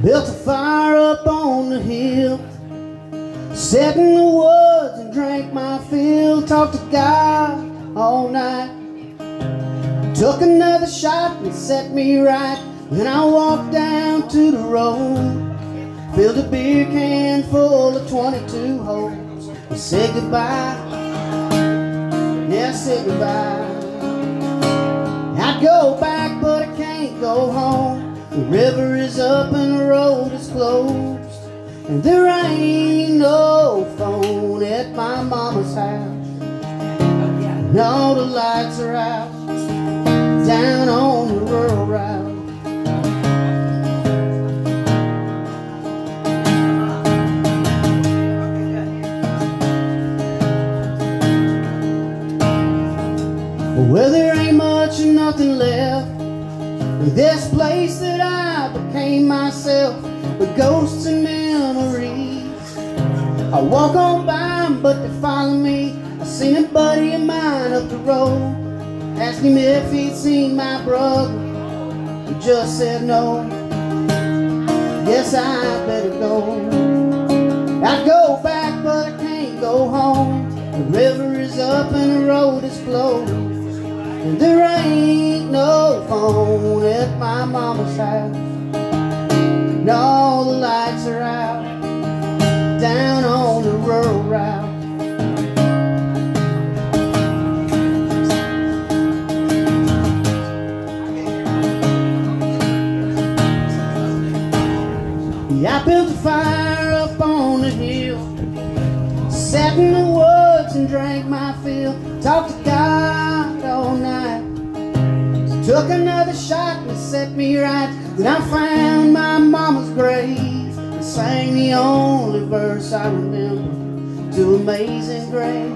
Built a fire up on the hill, sat in the woods and drank my fill. Talked to God all night, took another shot and set me right. Then I walked down to the road, filled a beer can full of 22 holes, and said goodbye, yeah, I said goodbye. I'd go back but I can't go home. The river is up and the road is closed, and there ain't no phone at my mama's house, and all the lights are out down on the rural route. Well, there ain't much or nothing left in this place that I became myself, with ghosts and memories. I walk on by 'em, but they follow me. I seen a buddy of mine up the road, asked him if he'd seen my brother. He just said no. Guess I better go. I'd go back, but I can't go home. The river is up and the road is closed, and there ain't no phone at my mama's house, and all the lights are out down on the rural route. Yeah, I built a fire up on the hill, sat in the woods and drank my fill. Talked to God all night, took another shot and set me right. Then I found my mama's grave and sang the only verse I remember, to Amazing Grace.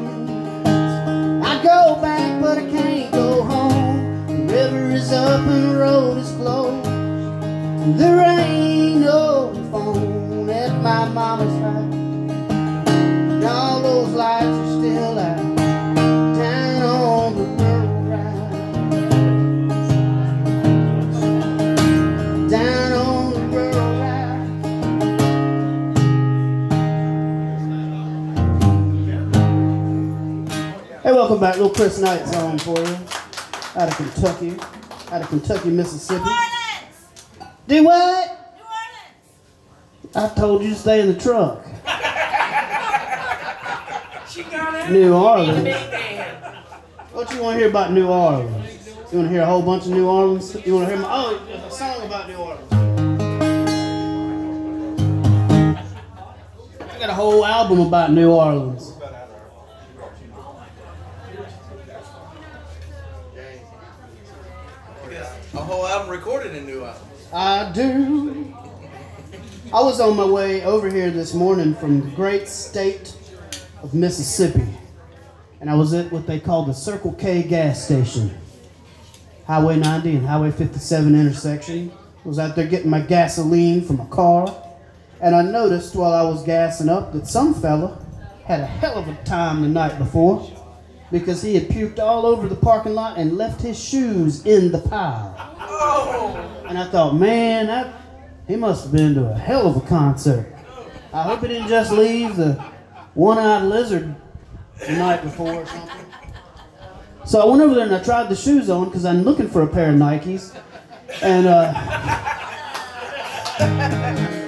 I go back but I can't go home. The river is up and the road is closed, and there ain't no phone at my mama's house, and all those lights are still out down on the rural route. Down on the rural route. Hey, welcome back. Little Chris Knight song for you, out of Kentucky, Mississippi. Do what? I told you to stay in the truck. New Orleans. What you want to hear about New Orleans? You want to hear a whole bunch of New Orleans? You want to hear a song about New Orleans? I got a whole album about New Orleans. A whole album recorded in New Orleans. I do. I was on my way over here this morning from the great state of Mississippi, and I was at what they call the Circle K gas station, Highway 90 and Highway 57 intersection. I was out there getting my gasoline from a car, and I noticed while I was gassing up that some fella had a hell of a time the night before, because he had puked all over the parking lot and left his shoes in the pile. And I thought, man, he must have been to a hell of a concert. I hope he didn't just leave the one-eyed lizard the night before or something. So I went over there and I tried the shoes on because I'm looking for a pair of Nikes. And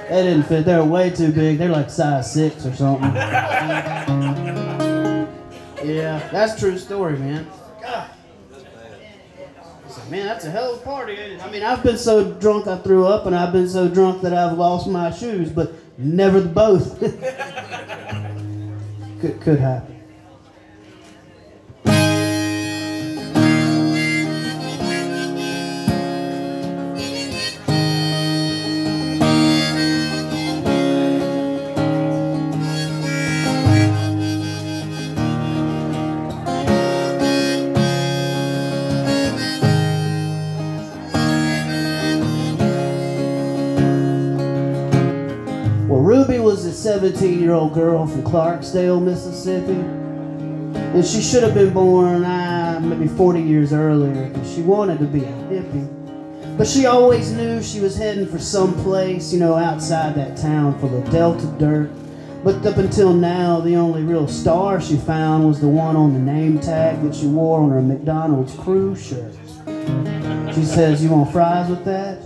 they didn't fit. They were way too big. They're like size 6 or something. Yeah, that's a true story, man. God. Man, that's a hell of a party, ain't it? I mean, I've been so drunk I threw up, and I've been so drunk that I've lost my shoes, but never the both. could happen. Ruby was a 17-year-old girl from Clarksdale, Mississippi, and she should have been born maybe 40 years earlier, because she wanted to be a hippie. But she always knew she was heading for some place, you know, outside that town full of Delta dirt. But up until now, the only real star she found was the one on the name tag that she wore on her McDonald's crew shirt. She says, "You want fries with that?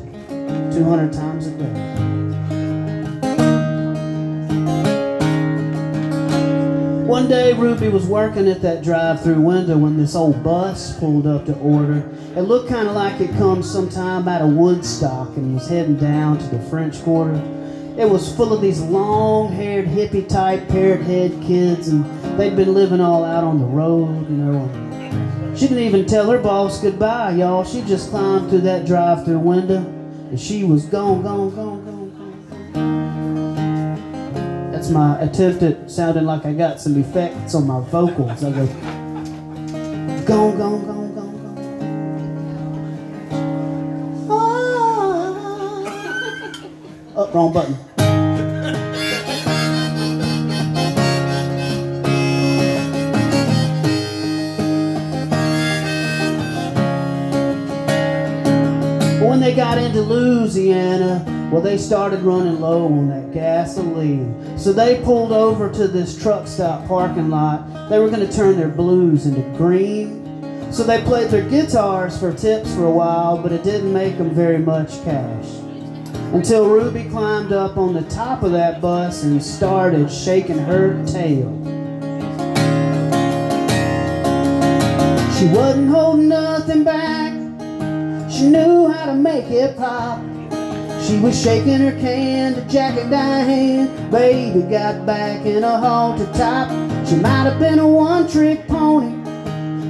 200 times a day." One day, Ruby was working at that drive-through window when this old bus pulled up to order. It looked kind of like it come sometime out of Woodstock and was heading down to the French Quarter. It was full of these long-haired, hippie-type, parrot-head kids, and they'd been living all out on the road, you know. She didn't even tell her boss goodbye, y'all. She just climbed through that drive-through window, and she was gone, gone, gone, gone. That's my attempt at sounding like I got some effects on my vocals. I go, gone, gone, gone, gone, gone. Oh, wrong button. When they got into Louisiana, well, they started running low on that gasoline. So they pulled over to this truck stop parking lot. They were going to turn their blues into green. So they played their guitars for tips for a while, but it didn't make them very much cash. Until Ruby climbed up on the top of that bus and started shaking her tail. She wasn't holding nothing back. She knew how to make it pop. She was shaking her can to Jack and Diane. Baby got back in a halter top. She might have been a one-trick pony,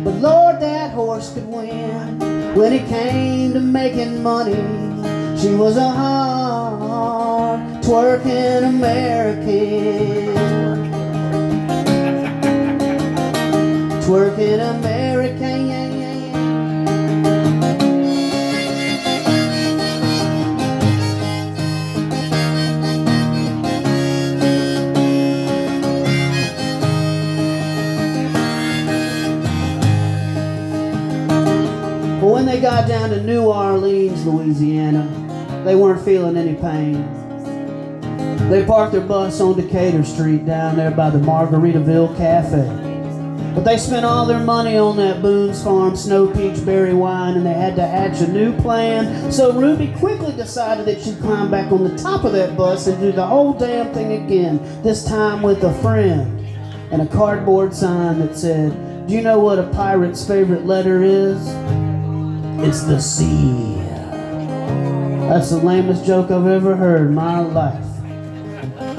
but Lord, that horse could win. When it came to making money, she was a hard twerking American. Twerking American. When they got down to New Orleans, Louisiana, they weren't feeling any pain. They parked their bus on Decatur Street down there by the Margaritaville Cafe. But they spent all their money on that Boone's Farm Snow Peach Berry wine, and they had to hatch a new plan. So Ruby quickly decided that she'd climb back on the top of that bus and do the whole damn thing again, this time with a friend and a cardboard sign that said, "Do you know what a pirate's favorite letter is? It's the C." That's the lamest joke I've ever heard in my life.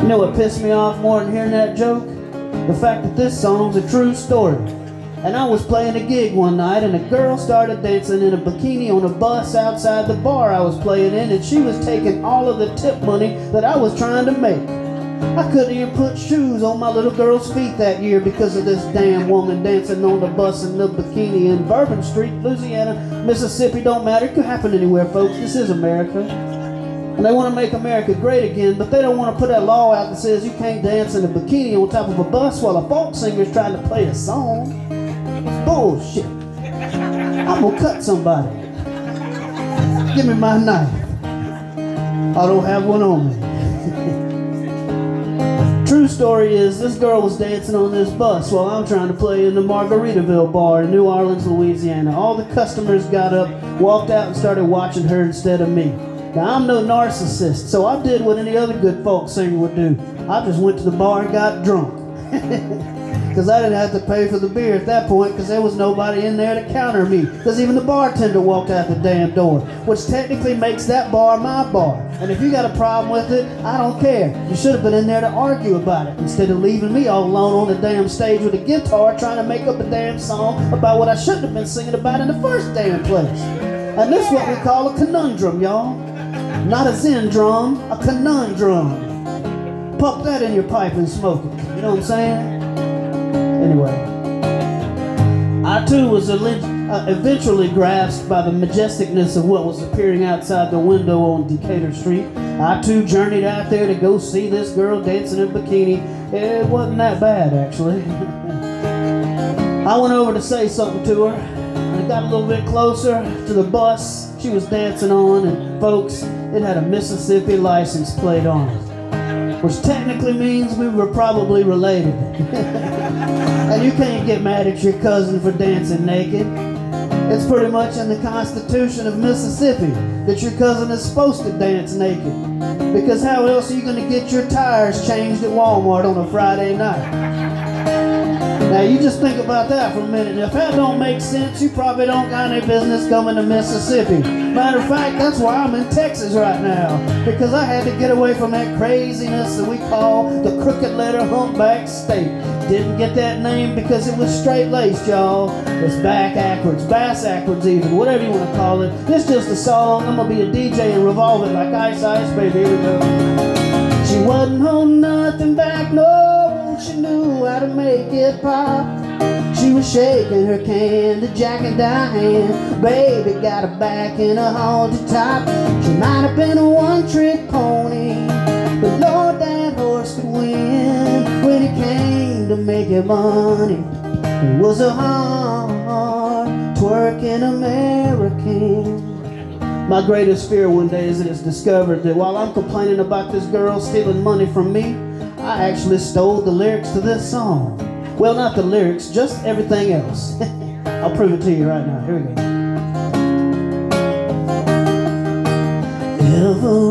You know what pissed me off more than hearing that joke? The fact that this song's a true story. And I was playing a gig one night, and a girl started dancing in a bikini on a bus outside the bar I was playing in, and she was taking all of the tip money that I was trying to make. I couldn't even put shoes on my little girl's feet that year because of this damn woman dancing on the bus in the bikini in Bourbon Street, Louisiana, Mississippi. Don't matter. It could happen anywhere, folks. This is America. And they want to make America great again, but they don't want to put that law out that says you can't dance in a bikini on top of a bus while a folk singer's trying to play a song. It's bullshit. I'm going to cut somebody. Give me my knife. I don't have one on me. True story is, this girl was dancing on this bus while I'm trying to play in the Margaritaville bar in New Orleans, Louisiana. All the customers got up, walked out, and started watching her instead of me. Now, I'm no narcissist, so I did what any other good folk singer would do. I just went to the bar and got drunk. Because I didn't have to pay for the beer at that point, because there was nobody in there to counter me. Because even the bartender walked out the damn door, which technically makes that bar my bar. And if you got a problem with it, I don't care. You should have been in there to argue about it, instead of leaving me all alone on the damn stage with a guitar trying to make up a damn song about what I shouldn't have been singing about in the first damn place. And this is what we call a conundrum, y'all. Not a Zen drum, a conundrum. Pop that in your pipe and smoke it. You know what I'm saying? Anyway, I too was eventually grasped by the majesticness of what was appearing outside the window on Decatur Street. I too journeyed out there to go see this girl dancing in a bikini. It wasn't that bad, actually. I went over to say something to her. I got a little bit closer to the bus, she was dancing on, and folks, it had a Mississippi license plate on it, which technically means we were probably related. And you can't get mad at your cousin for dancing naked. It's pretty much in the Constitution of Mississippi that your cousin is supposed to dance naked. Because how else are you going to get your tires changed at Walmart on a Friday night? Now you just think about that for a minute. If that don't make sense, you probably don't got any business coming to Mississippi. Matter of fact, that's why I'm in Texas right now. Because I had to get away from that craziness that we call the crooked letter humpback state. Didn't get that name because it was straight-laced, y'all. It's backwards, bass-ackwards even, whatever you want to call it. It's just a song. I'm going to be a DJ and revolve it like Ice Ice, baby. Here we go. She wasn't holding nothing back, no. She knew how to make it pop. She was shaking her can to Jack and Diane. Baby got her back in a haunted top. She might have been a one-trick pony, but Lord, that horse could win. When it came to making money, it was a hard twerking American. My greatest fear one day is it's discovered that while I'm complaining about this girl stealing money from me, I actually stole the lyrics to this song. Well, not the lyrics, just everything else. I'll prove it to you right now. Here we go.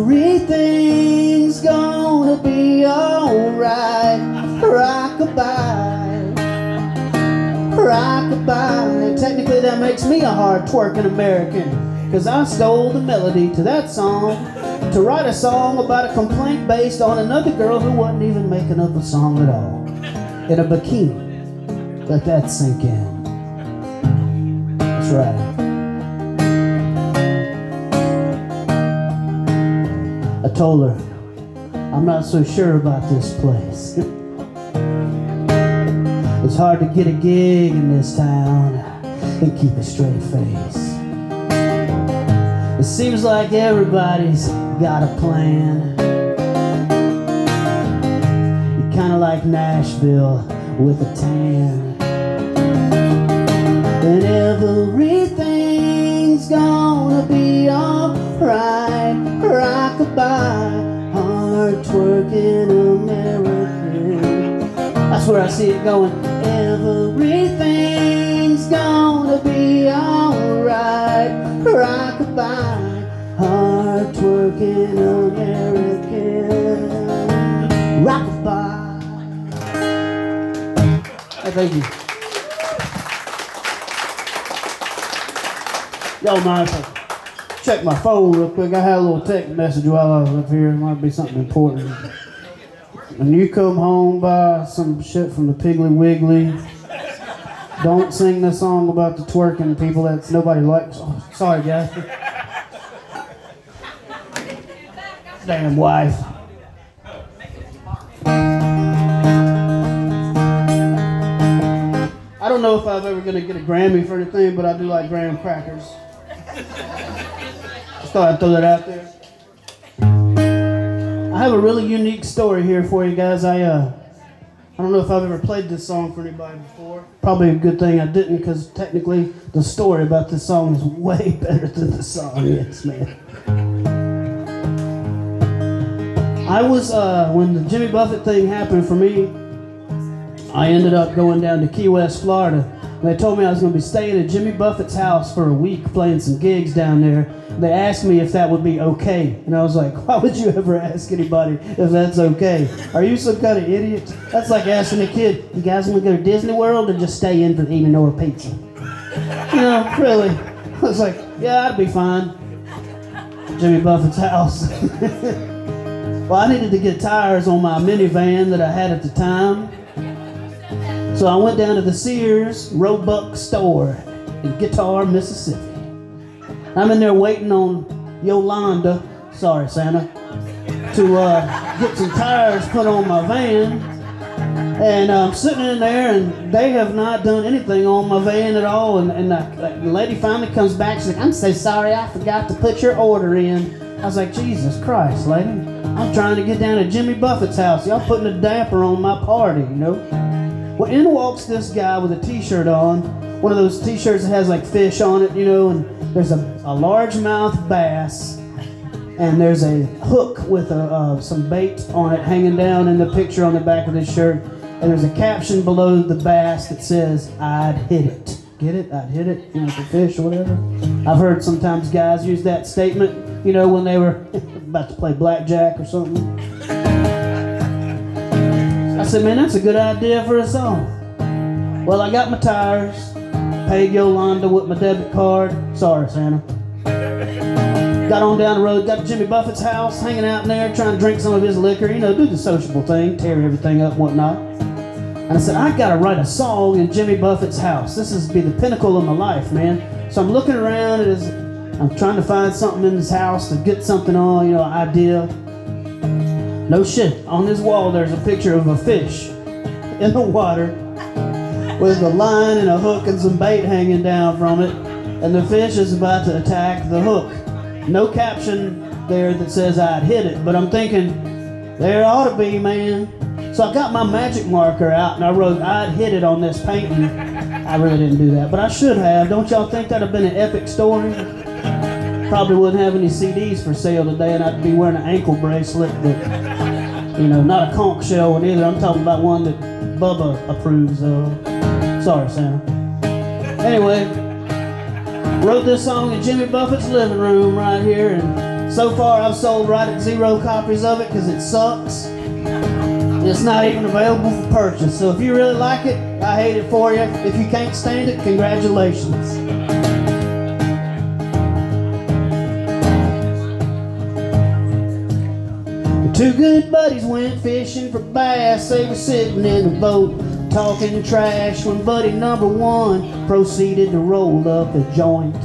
Everything's gonna be alright. Rockabye, rockabye. Technically that makes me a hard twerking American, because I stole the melody to that song to write a song about a complaint based on another girl who wasn't even making up a song at all, in a bikini. Let that sink in. That's right. I told her, I'm not so sure about this place. It's hard to get a gig in this town and keep a straight face. It seems like everybody's got a plan. You're kinda like Nashville with a tan. And everything's gonna be alright. Rockabye, hard twerking American. That's where I see it going. Everything's gonna be alright. Rockabye, hard twerking American. Rockabye. Hey, thank you. Y'all mind if I check my phone real quick? I had a little text message while I was up here. It might be something important. When you come home, buy some shit from the Piggly Wiggly. Don't sing the song about the twerking people that nobody likes. Oh, sorry, guys. Damn wife. I don't know if I'm ever gonna get a Grammy for anything, but I do like graham crackers. Just thought I'd throw that out there. I have a really unique story here for you guys. I don't know if I've ever played this song for anybody before. Probably a good thing I didn't, because technically the story about this song is way better than the song is, man. I was, when the Jimmy Buffett thing happened for me, I ended up going down to Key West, Florida. They told me I was going to be staying at Jimmy Buffett's house for a week, playing some gigs down there. They asked me if that would be okay. And I was like, why would you ever ask anybody if that's okay? Are you some kind of idiot? That's like asking a kid, you guys want to go to Disney World or just stay in for eating or pizza? You know, really. I was like, yeah, I'd be fine. Jimmy Buffett's house. Well, I needed to get tires on my minivan that I had at the time. So I went down to the Sears Roebuck store in Guitar, Mississippi. I'm in there waiting on Yolanda, sorry Santa, to get some tires put on my van. And I'm sitting in there and they have not done anything on my van at all. And the lady finally comes back, she's like, I'm so sorry, I forgot to put your order in. I was like, Jesus Christ, lady. I'm trying to get down to Jimmy Buffett's house. Y'all putting a damper on my party, you know? Well, in walks this guy with a t-shirt on one of those t-shirts that has like fish on it, you know, and there's a largemouth bass, and there's a hook with some bait on it hanging down in the picture on the back of this shirt, and there's a caption below the bass that says, "I'd hit it." Get it? I'd hit it, you know, the fish or whatever. I've heard sometimes guys use that statement, you know, when they were about to play blackjack or something. I said, man, that's a good idea for a song. Well, I got my tires, paid Yolanda with my debit card. Sorry, Santa. Got on down the road, got to Jimmy Buffett's house, hanging out in there, trying to drink some of his liquor, you know, do the sociable thing, tear everything up and whatnot. And I said, I gotta write a song in Jimmy Buffett's house. This is be the pinnacle of my life, man. So I'm looking around, I'm trying to find something in his house to get something on, you know, an idea. No shit, on his wall there's a picture of a fish in the water with a line and a hook and some bait hanging down from it, and the fish is about to attack the hook. No caption there that says I'd hit it, but I'm thinking, there ought to be, man. So I got my magic marker out and I wrote, I'd hit it on this painting. I really didn't do that, but I should have. Don't y'all think that'd have been an epic story? Probably wouldn't have any CDs for sale today, and I'd be wearing an ankle bracelet that, you know, not a conch shell one either. I'm talking about one that Bubba approves of. Sorry, Santa. Anyway, wrote this song in Jimmy Buffett's living room right here, and so far I've sold right at 0 copies of it because it sucks. It's not even available for purchase. So if you really like it, I hate it for you. If you can't stand it, congratulations. Two good buddies went fishing for bass. They were sitting in a boat talking trash when buddy number one proceeded to roll up a joint.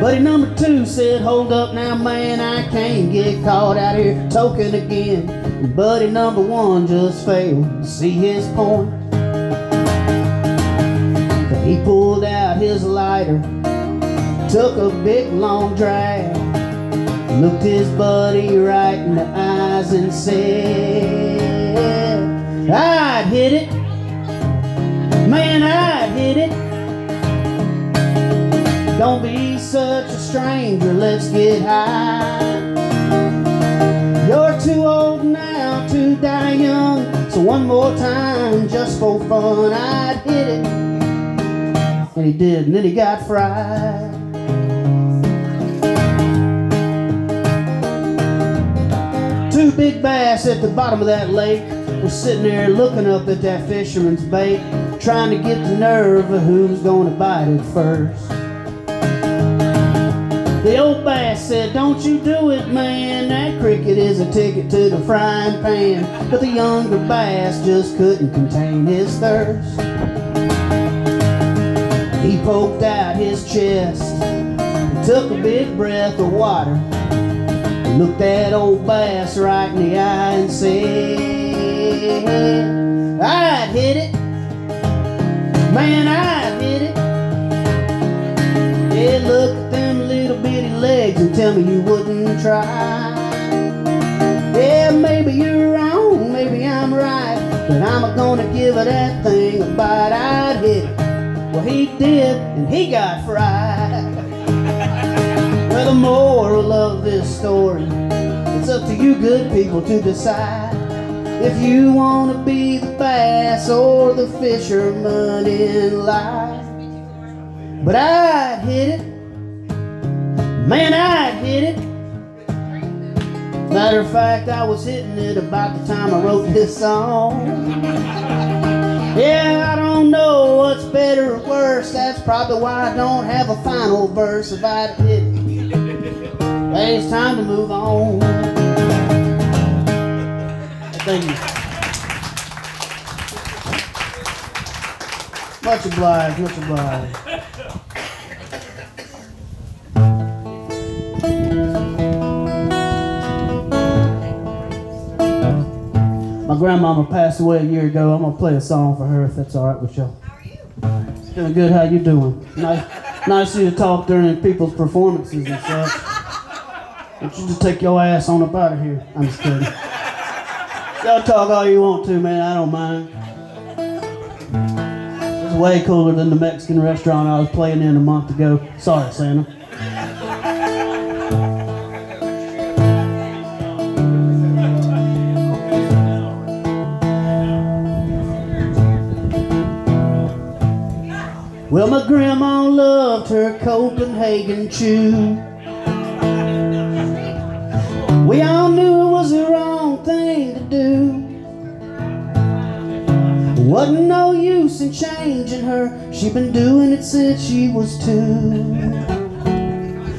Buddy number two said, hold up now, man, I can't get caught out here toking again. And buddy number one just failed to see his point. But he pulled out his lighter, took a big long drag, looked his buddy right in the eyes and said, I'd hit it, man, I'd hit it. Don't be such a stranger, let's get high. You're too old now to die young, so one more time, just for fun, I'd hit it. And he did, and then he got fried. Two big bass at the bottom of that lake were sitting there looking up at that fisherman's bait, trying to get the nerve of who's gonna bite it first. The old bass said, don't you do it, man, that cricket is a ticket to the frying pan. But the younger bass just couldn't contain his thirst. He poked out his chest and took a big breath of water, looked that old bass right in the eye and said, I'd hit it, man, I'd hit it. Yeah, look at them little bitty legs and tell me you wouldn't try. Yeah, maybe you're wrong, maybe I'm right, but I'm gonna give that thing a bite. I'd hit it. Well, he did, and he got fried. Well, the moral of this story, it's up to you good people to decide if you want to be the bass or the fisherman in life. But I'd hit it, man, I'd hit it. Matter of fact, I was hitting it about the time I wrote this song. Yeah, I don't know what's better or worse, that's probably why I don't have a final verse. If I'd hit it, hey, it's time to move on. Thank you. Much obliged, much obliged. My grandmama passed away a year ago. I'm gonna play a song for her if that's all right with y'all. How are you? Doing good. How you doing? Nice of you to talk during people's performances and stuff. Why don't you just take your ass on up out of here? I'm just kidding. Y'all talk all you want to, man. I don't mind. way cooler than the Mexican restaurant I was playing in a month ago. Sorry, Santa. Well, my grandma loved her Copenhagen chew. We all knew it was the wrong thing to do. Wasn't no use in changing her. She'd been doing it since she was 2.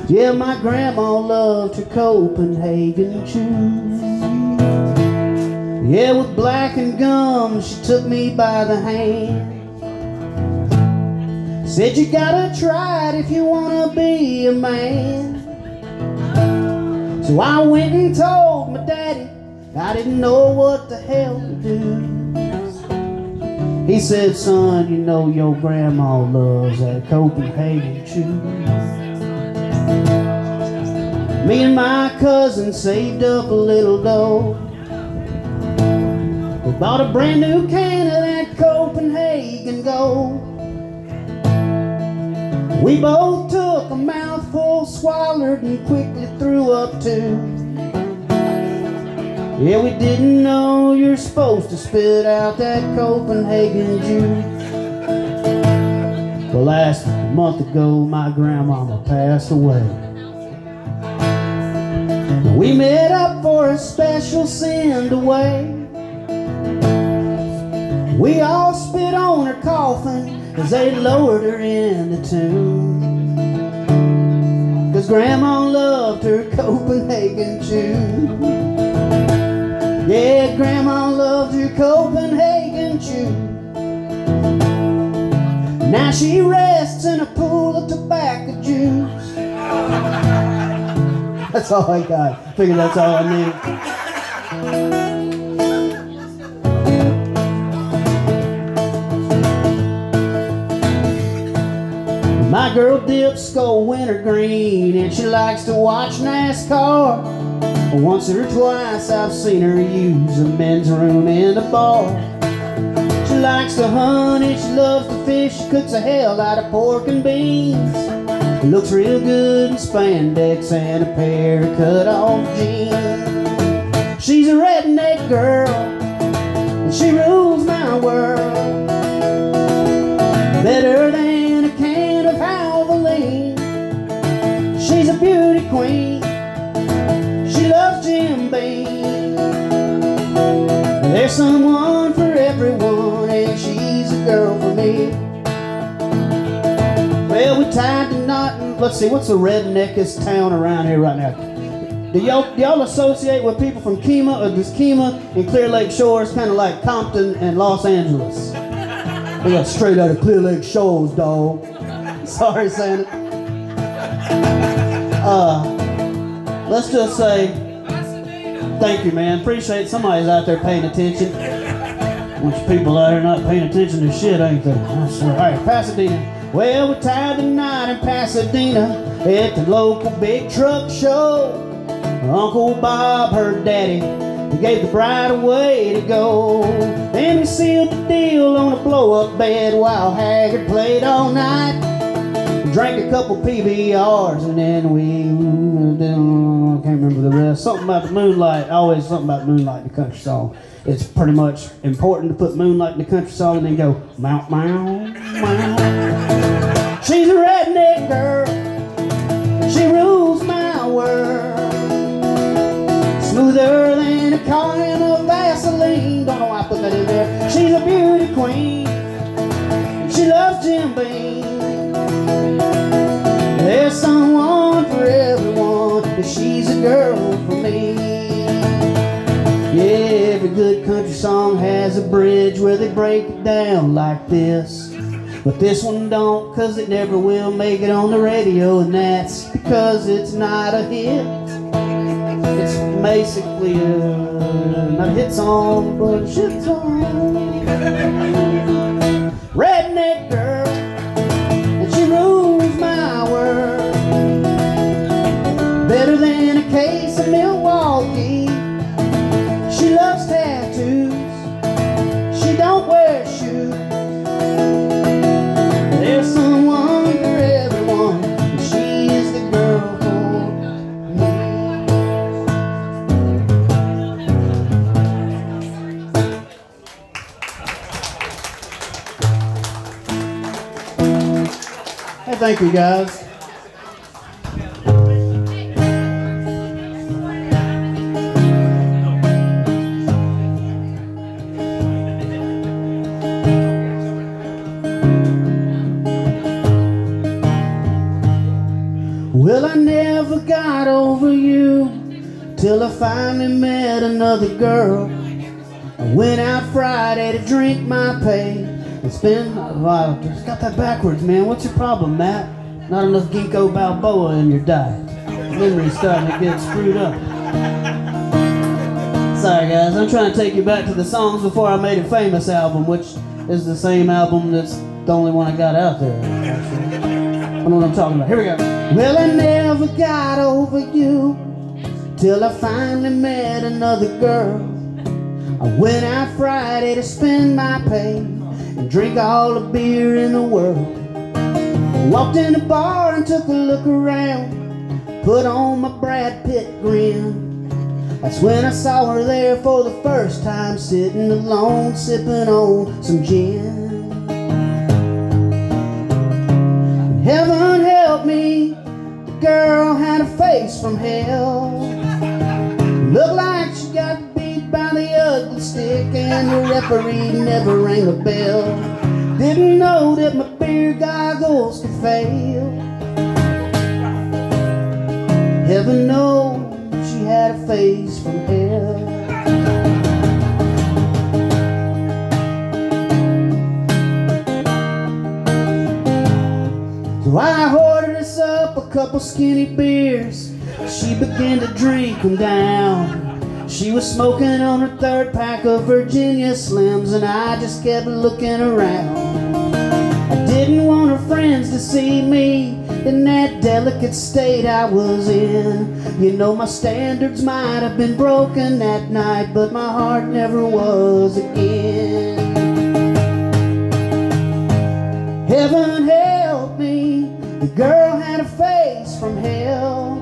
Yeah, my grandma loved her Copenhagen chew. Yeah, with blackened gum, she took me by the hand. Said you gotta try it if you wanna be a man. So I went and told my daddy I didn't know what the hell to do. He said, son, you know your grandma loves that Copenhagen chew. Me and my cousin saved up a little dough. We bought a brand new can of that Copenhagen Gold. We both took a mouthful, swallowed, and quickly threw up too. Yeah, we didn't know you're supposed to spit out that Copenhagen juice. Well, last month ago, my grandmama passed away. We met up for a special send-away. We all spit on her coffin as they lowered her in the tomb. 'Cause grandma loved her Copenhagen chew. Yeah, grandma loved her Copenhagen chew. Now she rests in a pool of tobacco juice. That's all I got. Figured that's all I need. My girl dips skull wintergreen, and she likes to watch NASCAR. Once or twice I've seen her use a men's room in a bar. She likes to hunt and she loves to fish. She cooks the hell out of pork and beans. Looks real good in spandex and a pair of cut-off jeans. She's a redneck girl, and she rules my world. Better than a can of Havaline. She's a beauty queen. She loves Jim Beam. There's someone for everyone, and she's a girl for me. Well, we tied the knot, and let's see, what's the redneckest town around here right now? Do y'all associate with people from Kemah, or does Kemah and Clear Lake Shores kind of like Compton and Los Angeles? We got straight out of Clear Lake Shores, dog. Sorry, Santa. Let's just say, thank you, man. Appreciate it. Somebody's out there paying attention. A bunch of people out there not paying attention to shit, ain't they? I swear. All right, Pasadena. Well, we tied the knot in Pasadena at the local big truck show. Uncle Bob, her daddy, he gave the bride away to go. Then we sealed the deal on a blow-up bed while Haggard played all night. We drank a couple PBRs and then I can't remember the rest. Something about the moonlight, always something about moonlight in the country song. It's pretty much important to put moonlight in the country song and then go, meow, meow, meow. She's a redneck girl, she rules my world. Smoother than a can of Vaseline. Don't know why I put that in there. She's a beauty queen. She loves Jim Beam. There's someone for everyone, but she's a girl for me. Yeah, every good country song has a bridge where they break it down like this. But this one don't, 'cause it never will make it on the radio, and that's because it's not a hit. It's basically not a hit song, but a shit song. Redneck girl, and she rules my world. Better than a case of Milwaukee. She loves tattoos. She don't wear shoes. Thank you, guys. Well, I never got over you till I finally met another girl. I went out Friday to drink my pay and spend got that backwards, man. What's your problem, Matt? Not enough Ginkgo Balboa in your diet. Memory's starting to get screwed up. Sorry, guys. I'm trying to take you back to the Songs Before I Made It Famous album, which is the same album that's the only one I got out there. I know what I'm talking about. Here we go. Well, I never got over you till I finally met another girl. I went out Friday to spend my pay and drink all the beer in the world. I walked in the bar and took a look around, put on my Brad Pitt grin. That's when I saw her there for the first time, sitting alone, sipping on some gin. Heaven help me, the girl had a face from hell. Looked like she got beat by the ugly stick, and the referee never rang a bell. Didn't know that my beer goggles could fail. Heaven knows she had a face from hell. So I ordered us up a couple skinny beers. She began to drink them down. She was smoking on her third pack of Virginia Slims, and I just kept looking around. I didn't want her friends to see me in that delicate state I was in. You know, my standards might have been broken that night, but my heart never was again. Heaven help me, the girl had a face from hell.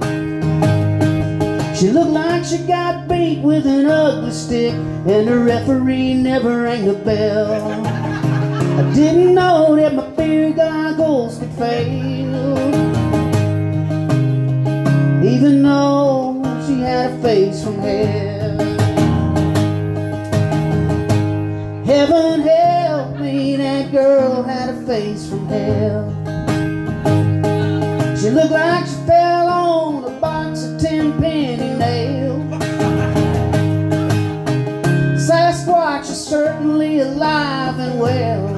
She looked like she got beat with an ugly stick, and the referee never rang a bell. I didn't know that my beer goggles could fail, even though she had a face from hell. Heaven help me, that girl had a face from hell. She looked like she fell on a box of 10-penny nails. Sasquatch is certainly alive and well,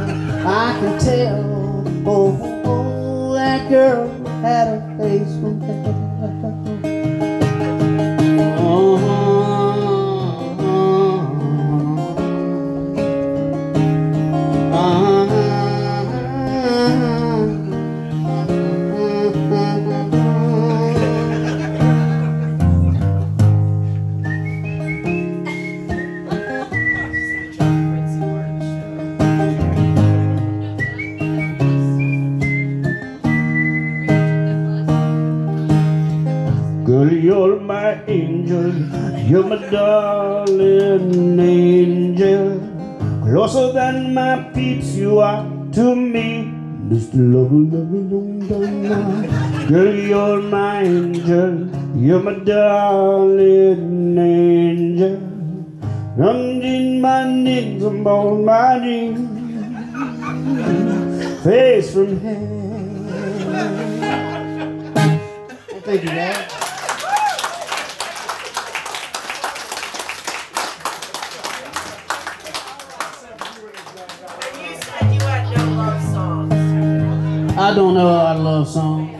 I can tell. Oh, that girl had a face from hell. Girl, you're my angel, you're my darling angel. Closer than my peeps you are to me, Mr. Lover. Girl, you're my angel, you're my darling angel. Running my knees upon my knees, face from hell. Thank you, Dad. I don't know how to love songs.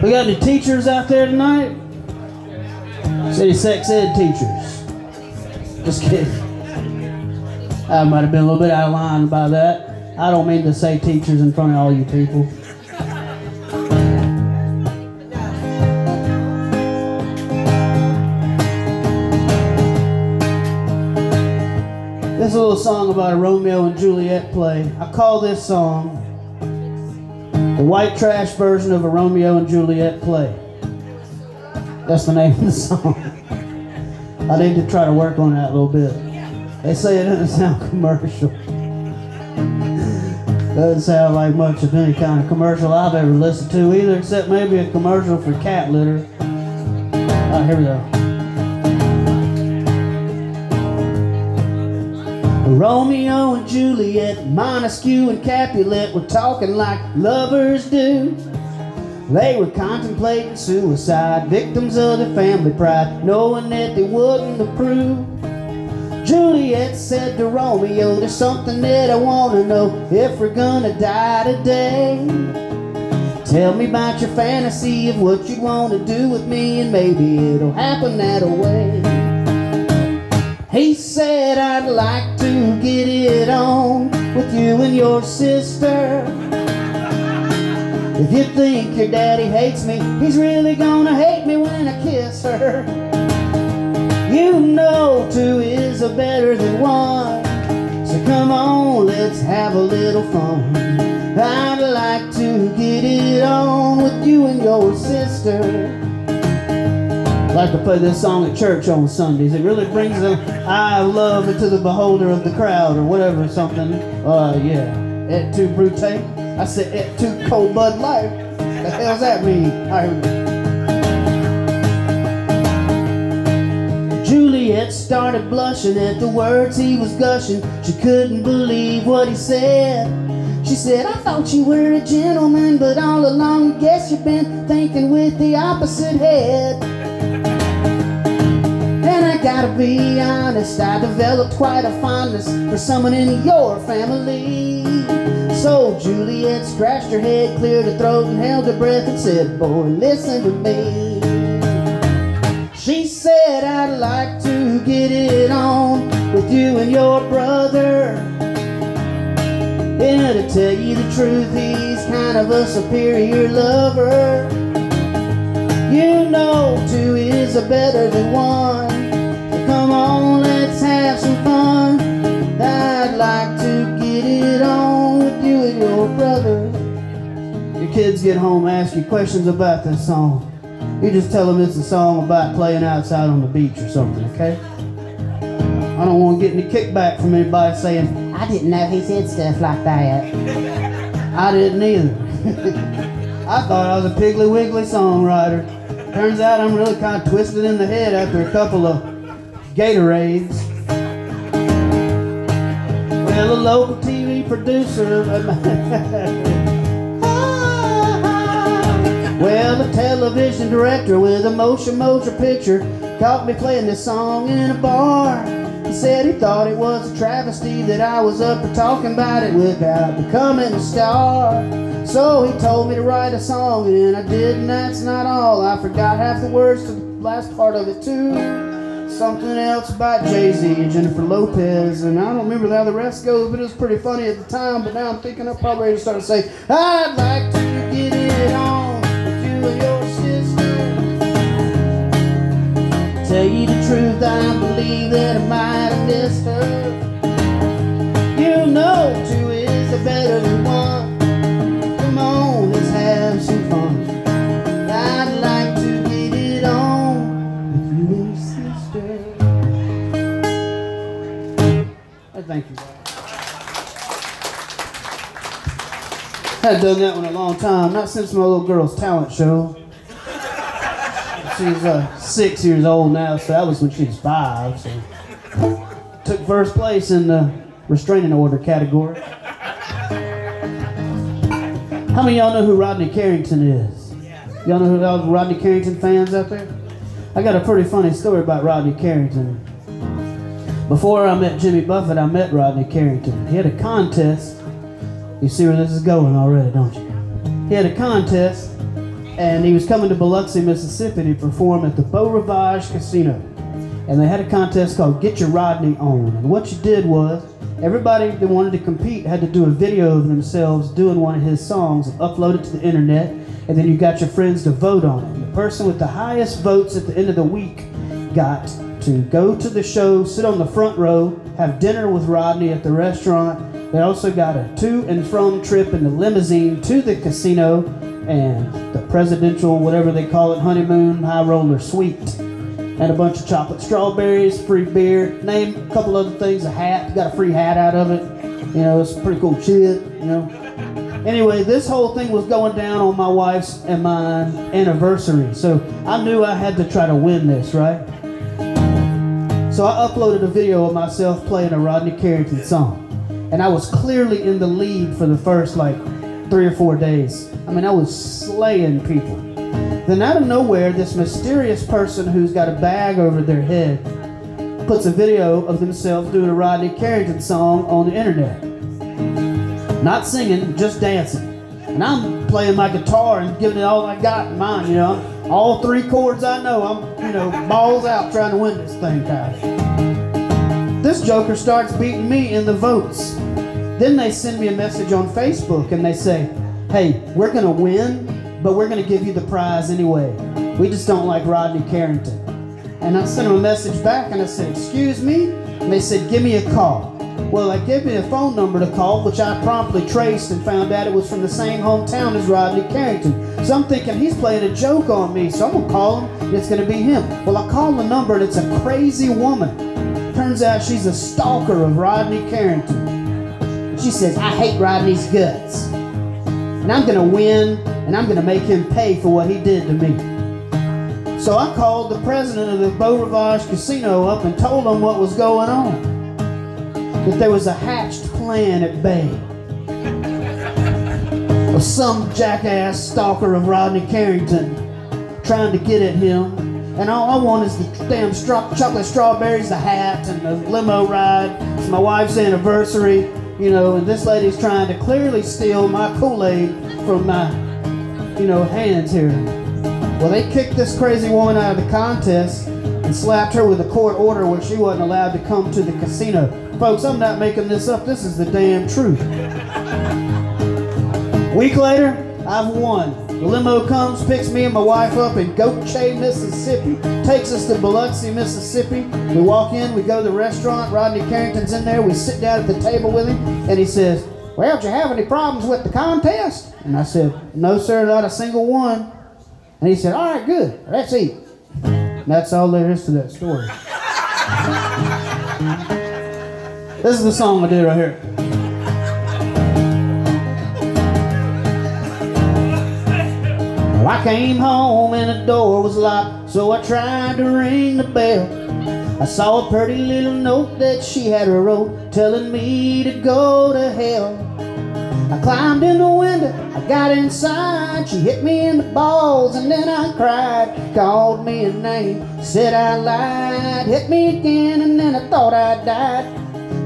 We got any teachers out there tonight? City sex ed teachers. Just kidding. I might have been a little bit out of line about that. I don't mean to say teachers in front of all you people. This is a little song about a Romeo and Juliet play. I call this song the white trash version of a Romeo and Juliet play. That's the name of the song. I need to try to work on that a little bit. They say it doesn't sound commercial. But Doesn't sound like much of any kind of commercial I've ever listened to either, except maybe a commercial for cat litter. Alright, here we go. Romeo and Juliet, Montesquieu and Capulet were talking like lovers do. They were contemplating suicide, victims of their family pride, knowing that they wouldn't approve. Juliet said to Romeo, there's something that I want to know if we're gonna die today. Tell me about your fantasy of what you'd want to do with me, and maybe it'll happen that way. He said, I'd like to get it on with you and your sister. If you think your daddy hates me, he's really gonna hate me when I kiss her. You know two is better than one, so come on, let's have a little fun. I'd like to get it on with you and your sister. I like to play this song at church on Sundays. It really brings the eye of love into the beholder of the crowd, or whatever, something. Yeah. Et tu brute? I said et tu cold Bud Light. The hell's that mean? Juliet started blushing at the words he was gushing. She couldn't believe what he said. She said, I thought you were a gentleman, but all along I guess you've been thinking with the opposite head. And I gotta be honest, I developed quite a fondness for someone in your family. So Juliet scratched her head, cleared her throat, and held her breath and said, boy, listen to me. She said, I'd like to get it on with you and your brother. And to tell you the truth, he's kind of a superior lover. You know two is better than one, so come on, let's have some fun. I'd like to get it on with you and your brother. Your kids get home and ask you questions about this song. You just tell them it's a song about playing outside on the beach or something, okay? I don't want to get any kickback from anybody saying, I didn't know he said stuff like that. I didn't either. I thought I was a Piggly Wiggly songwriter. Turns out I'm really kind of twisted in the head after a couple of Gatorades. Well, a local TV producer... Well, the television director with a motion picture caught me playing this song in a bar. He said he thought it was a travesty that I was up for talking about it without becoming a star. So he told me to write a song, and I did, and that's not all. I forgot half the words to the last part of it too. Something else about Jay-Z and Jennifer Lopez, and I don't remember how the rest goes, but it was pretty funny at the time. But now I'm thinking I'm probably ready to start to say, I'd like to get it on with you and your sister. Tell you the truth, I believe that I might have missed her. You know two is better than one. Come on, let's have some fun. I'd like to get it on with you and your sister. Thank you. Hadn't done that one in a long time, not since my little girl's talent show. She's 6 years old now, so that was when she was 5. So took first place in the restraining order category. How many of y'all know who Rodney Carrington is? Y'all know who all the Rodney Carrington fans out there? I got a pretty funny story about Rodney Carrington. Before I met Jimmy Buffett, I met Rodney Carrington. He had a contest. You see where this is going already, don't you? He had a contest, and he was coming to Biloxi, Mississippi to perform at the Beau Rivage Casino. And they had a contest called Get Your Rodney On. And what you did was, everybody that wanted to compete had to do a video of themselves doing one of his songs and upload it to the internet, and then you got your friends to vote on it. And the person with the highest votes at the end of the week got to go to the show, sit on the front row, have dinner with Rodney at the restaurant. They also got a to and from trip in the limousine to the casino and the presidential, whatever they call it, honeymoon high roller suite. And a bunch of chocolate strawberries, free beer, name a couple other things, a hat, you got a free hat out of it. You know, it's pretty cool shit, you know. Anyway, this whole thing was going down on my wife's and mine anniversary. So I knew I had to try to win this, right? So I uploaded a video of myself playing a Rodney Carrington song. And I was clearly in the lead for the first like 3 or 4 days. I mean, I was slaying people. Then out of nowhere, this mysterious person who's got a bag over their head puts a video of themselves doing a Rodney Carrington song on the internet. Not singing, just dancing. And I'm playing my guitar and giving it all I got in mine, you know. All 3 chords I know, I'm, you know, balls out trying to win this thing, guys. This joker starts beating me in the votes. Then they send me a message on Facebook and they say, hey, we're gonna win, but we're gonna give you the prize anyway. We just don't like Rodney Carrington. And I sent them a message back and I said, excuse me? And they said, give me a call. Well, they gave me a phone number to call, which I promptly traced and found out it was from the same hometown as Rodney Carrington. So I'm thinking he's playing a joke on me, so I'm gonna call him and it's gonna be him. Well, I call the number and it's a crazy woman. Turns out she's a stalker of Rodney Carrington. She says, I hate Rodney's guts. And I'm gonna win and I'm gonna make him pay for what he did to me. So I called the president of the Beau Rivage Casino up and told him what was going on. That there was a hatched plan at bay of some jackass stalker of Rodney Carrington trying to get at him. And all I want is the damn chocolate strawberries, the hat, and the limo ride. It's my wife's anniversary, you know, and this lady's trying to clearly steal my Kool-Aid from my, you know, hands here. Well, they kicked this crazy woman out of the contest and slapped her with a court order where she wasn't allowed to come to the casino. Folks, I'm not making this up. This is the damn truth. A week later, I've won. The limo comes, picks me and my wife up in Goche, Mississippi, takes us to Biloxi, Mississippi. We walk in, we go to the restaurant. Rodney Carrington's in there. We sit down at the table with him, and he says, well, did you have any problems with the contest? And I said, no, sir, not a single one. And he said, all right, good. Let's eat. And that's all there is to that story. This is the song I did right here. Well, I came home and the door was locked, so I tried to ring the bell. I saw a pretty little note that she had wrote, telling me to go to hell. I climbed in the window, I got inside. She hit me in the balls and then I cried. Called me a name, said I lied. Hit me again and then I thought I died.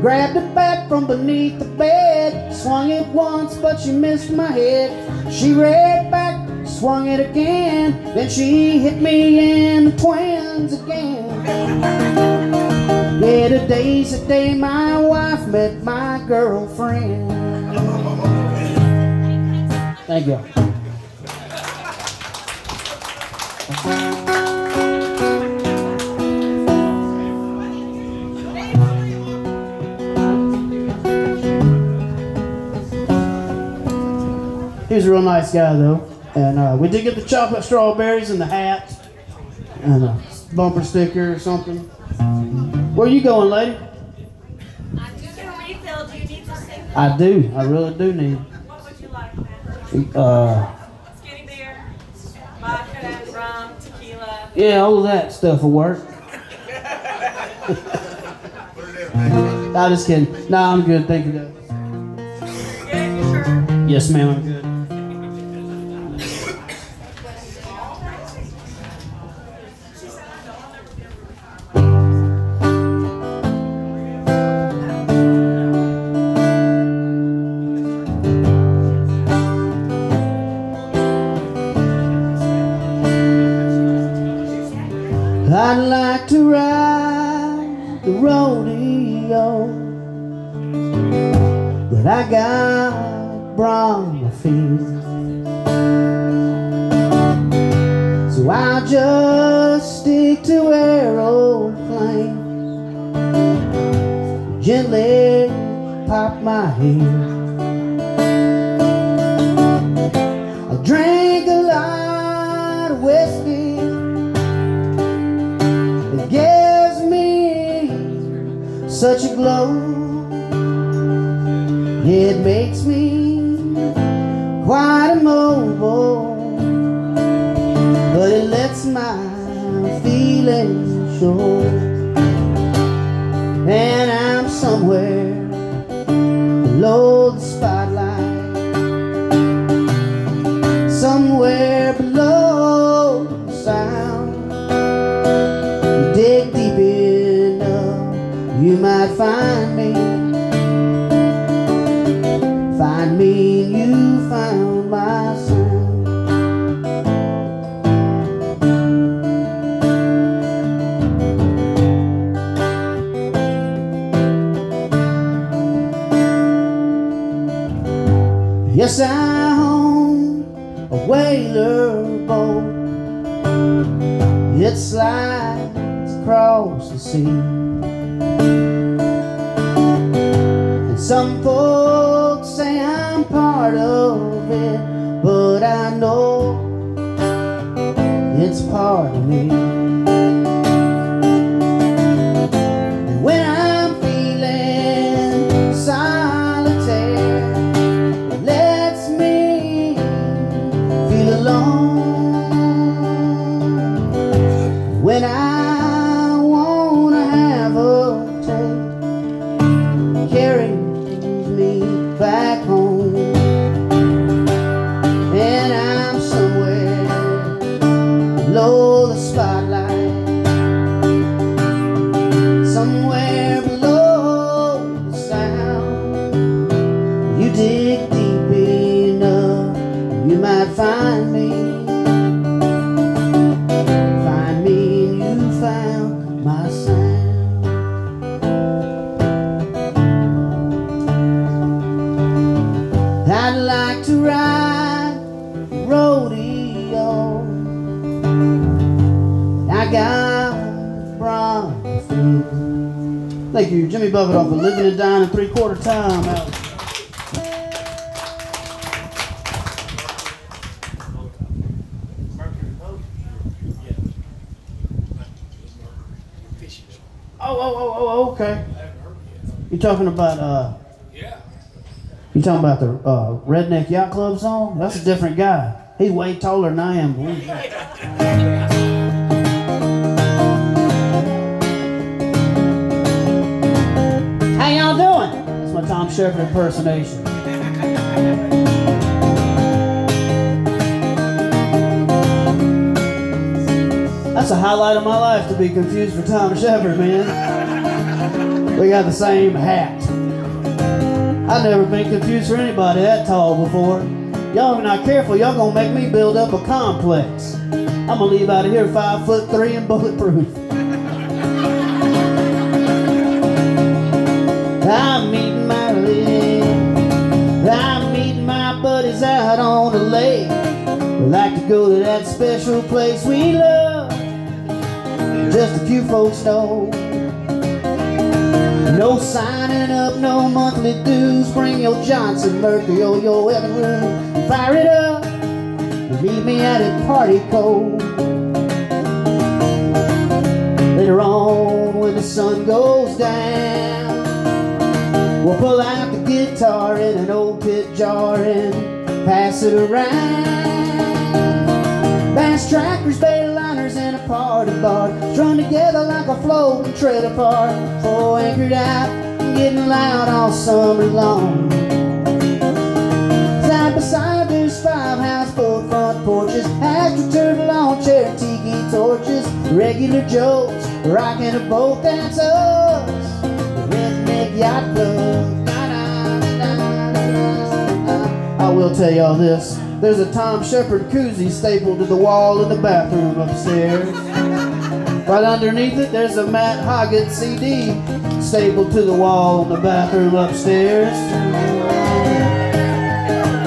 Grabbed a bat from beneath the bed, swung it once but she missed my head. She read back, swung it again, then she hit me in the twins again. Yeah, today's the day my wife met my girlfriend. Thank you. He was a real nice guy, though. And we did get the chocolate strawberries and the hat and a bumper sticker or something. Where are you going, lady? I'm just a refill. Do you need to sing? I do. I really do need. What would you like, man? Skinny beer, vodka, rum, tequila. Yeah, all of that stuff will work. I'm just kidding. No, I'm good. Thank you, guys. Good, you sure? Yes, ma'am, I'm good. I'd like to ride the rodeo, but I got bronco feet, so I'll just stick to aeroplane, gently pop my head. I'll drink a lot of whiskey. It gives me such a glow. It makes me quite immobile, but it lets my feelings show. And I'm somewhere below the spotlight, somewhere below the sound. You dig deep enough, you might find me. Find me and you found my sound. Yes, I own a whaler boat. It slides across the sea, and some folks say I'm part of it, but I know it's part of me. And when I'm feeling solitaire, it lets me feel alone. When I wanna have a taste, carries me back home. And I'm somewhere below the spotlight, somewhere below the sound. You dig deep enough, you might find me. Find me and you found my sound. I'd like to ride the rodeo, but I got bronze feet. Thank you, Jimmy Buffett off of Living and Dying in 3/4 time. Out. Oh, okay. You talking about you talking about the Redneck Yacht Club song? That's a different guy. He's way taller than I am. How y'all doing? That's my Tom Shepard impersonation. That's a highlight of my life, to be confused for Tom Shepard, man. We got the same hat. I've never been confused for anybody that tall before. Y'all, if you're not careful, y'all gonna make me build up a complex. I'm gonna leave out of here 5'3" and bulletproof. I'm meeting my lady. I'm meeting my buddies out on the lake. We like to go to that special place we love. Just a few folks know. No signing up, no monthly dues. Bring your Johnson, Mercury, or your Evinrude. Fire it up and meet me at a party code. Later on, when the sun goes down, we'll pull out the guitar in an old pit jar and pass it around. Bass trackers, liners, and a party bar strung together like a floating trailer park. Oh, anchored out and getting loud all summer long. Side by side there's 5 houseboat front porches, astroturf lawn chair, tiki torches, regular Joes rocking a boat. That's us, the Redneck Yacht Club. I will tell y'all this. There's a Tom Shepard koozie stapled to the wall in the bathroom upstairs. Right underneath it, there's a Matt Hoggatt CD stapled to the wall in the bathroom upstairs.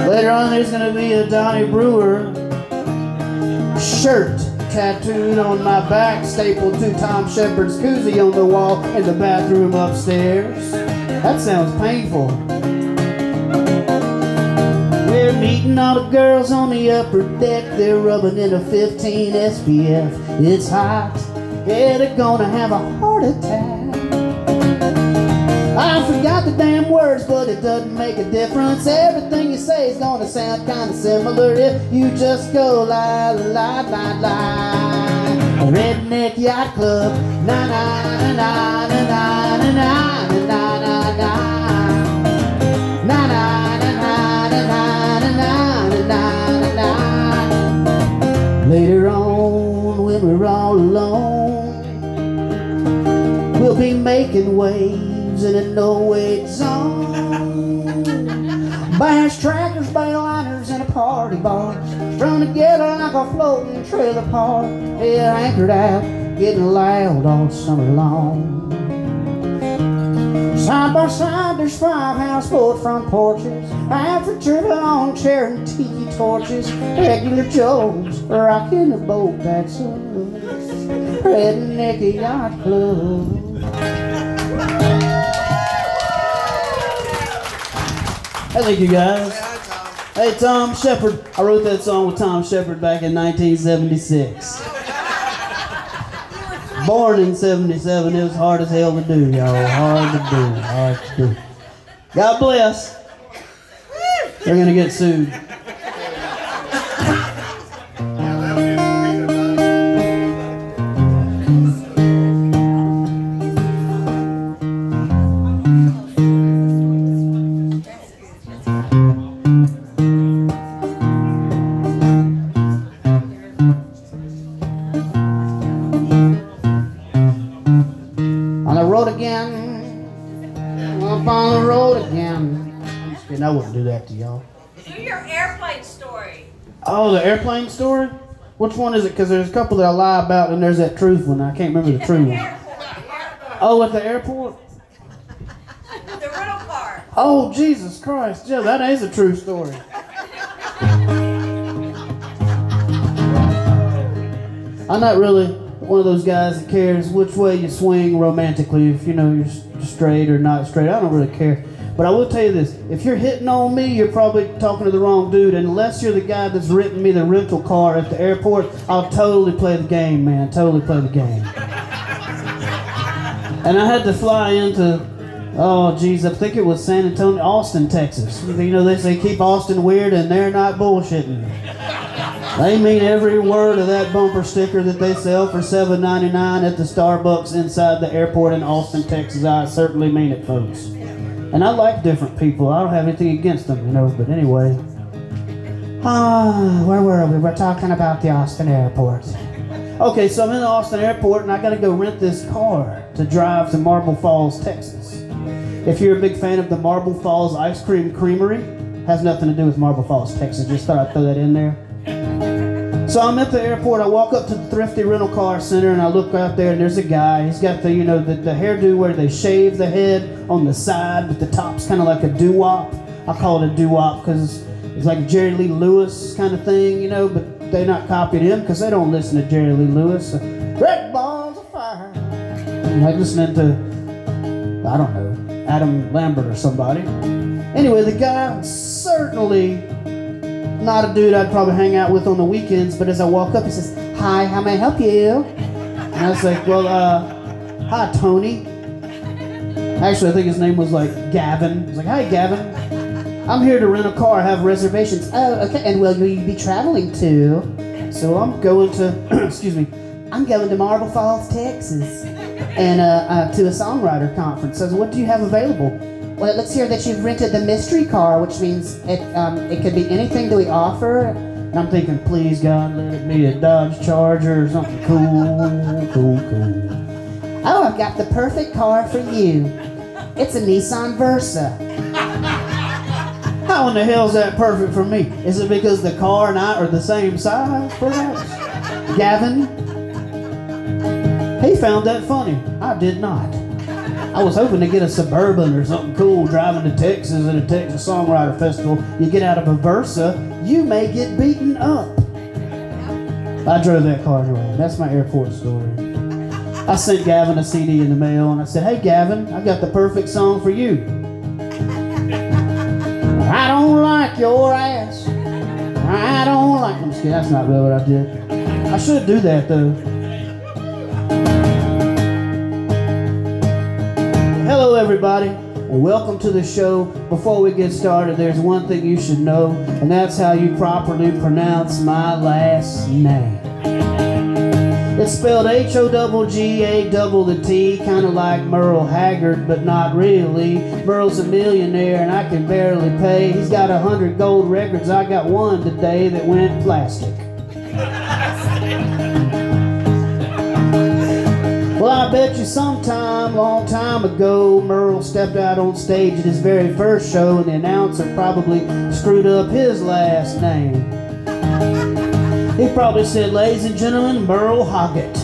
Later on, there's going to be a Donnie Brewer shirt tattooed on my back, stapled to Tom Shepard's koozie on the wall in the bathroom upstairs. That sounds painful. We're meeting all the girls on the upper deck. They're rubbing in a 15 SPF. It's hot. Yeah, they're gonna have a heart attack. I forgot the damn words, but it doesn't make a difference. Everything you say is gonna sound kinda similar if you just go la la la la. Redneck Yacht Club, na na na na na na na na na na na. Na na na na na na na na na. Later on, when we're all alone, we'll be making waves in a no-wake zone. Bass trackers, bailliners, and a party bar strung together like a floating trailer park. Yeah, anchored out, getting loud all summer long. Side by side, there's 5 houseboat front porches, aperture lawn chair and tiki torches. Regular Joes rocking the boat backs up. Redneck Yacht Club. Hey, thank you guys. Hey, Tom Shepard. I wrote that song with Tom Shepard back in 1976. Born in 77, it was hard as hell to do, y'all. Hard to do, hard to do. God bless. They're gonna get sued. I wouldn't do that to y'all. Do your airplane story. Oh, the airplane story? Which one is it? Because there's a couple that I lie about, and there's that truth one. I can't remember the true one. Oh, at the airport? The rental car. Oh, Jesus Christ. Yeah, that is a true story. I'm not really one of those guys that cares which way you swing romantically, if you know you're straight or not straight. I don't really care. But I will tell you this, if you're hitting on me, you're probably talking to the wrong dude. Unless you're the guy that's renting me the rental car at the airport, I'll totally play the game, man. Totally play the game. And I had to fly into, oh geez, I think it was San Antonio, Austin, Texas. You know, they say keep Austin weird, and they're not bullshitting. They mean every word of that bumper sticker that they sell for $7.99 at the Starbucks inside the airport in Austin, Texas. I certainly mean it, folks. And I like different people. I don't have anything against them, you know, but anyway. Where were we? We're talking about the Austin airport. Okay, so I'm in the Austin airport and I gotta go rent this car to drive to Marble Falls, Texas. If you're a big fan of the Marble Falls Ice Cream Creamery, has nothing to do with Marble Falls, Texas. Just thought I'd throw that in there. So I'm at the airport, I walk up to the Thrifty Rental Car Center and I look out there and there's a guy. He's got the, you know, the hairdo where they shave the head on the side, but the top's kind of like a doo-wop. I call it a doo-wop because it's like Jerry Lee Lewis kind of thing, you know, but they're not copying him because they don't listen to Jerry Lee Lewis. Red balls of fire. I'm like listening to, I don't know, Adam Lambert or somebody. Anyway, the guy certainly not a dude I'd probably hang out with on the weekends, but as I walk up, he says, "Hi, how may I help you?" And I was like, "Well, hi, Tony." Actually, I think his name was like Gavin. I was like, "Hi, Gavin. I'm here to rent a car. I have reservations." "Oh, okay. And will you be traveling to?" "So I'm going to, excuse me, I'm going to Marble Falls, Texas, and to a songwriter conference." "So what do you have available?" "Well, it looks here that you've rented the mystery car, which means it could be anything that we offer." And I'm thinking, please God, let it be a Dodge Charger or something cool. "Oh, I've got the perfect car for you. It's a Nissan Versa." How in the hell is that perfect for me? Is it because the car and I are the same size, perhaps? Gavin? He found that funny. I did not. I was hoping to get a Suburban or something cool driving to Texas at a Texas Songwriter Festival. You get out of a Versa, you may get beaten up. I drove that car anyway. That's my airport story. I sent Gavin a CD in the mail and I said, "Hey Gavin, I got the perfect song for you." "I don't like your ass. I don't like..." I'm just kidding, that's not really what I did. I should do that though. Hello everybody. and welcome to the show. Before we get started, there's one thing you should know, and that's how you properly pronounce my last name. It's spelled H-O-G-G-A-T-T, kind of like Merle Haggard, but not really. Merle's a millionaire and I can barely pay. He's got 100 gold records, I got one today that went plastic. Well, I bet you sometime, long time ago, Merle stepped out on stage at his very first show and the announcer probably screwed up his last name. He probably said, "Ladies and gentlemen, Merle Hoggatt."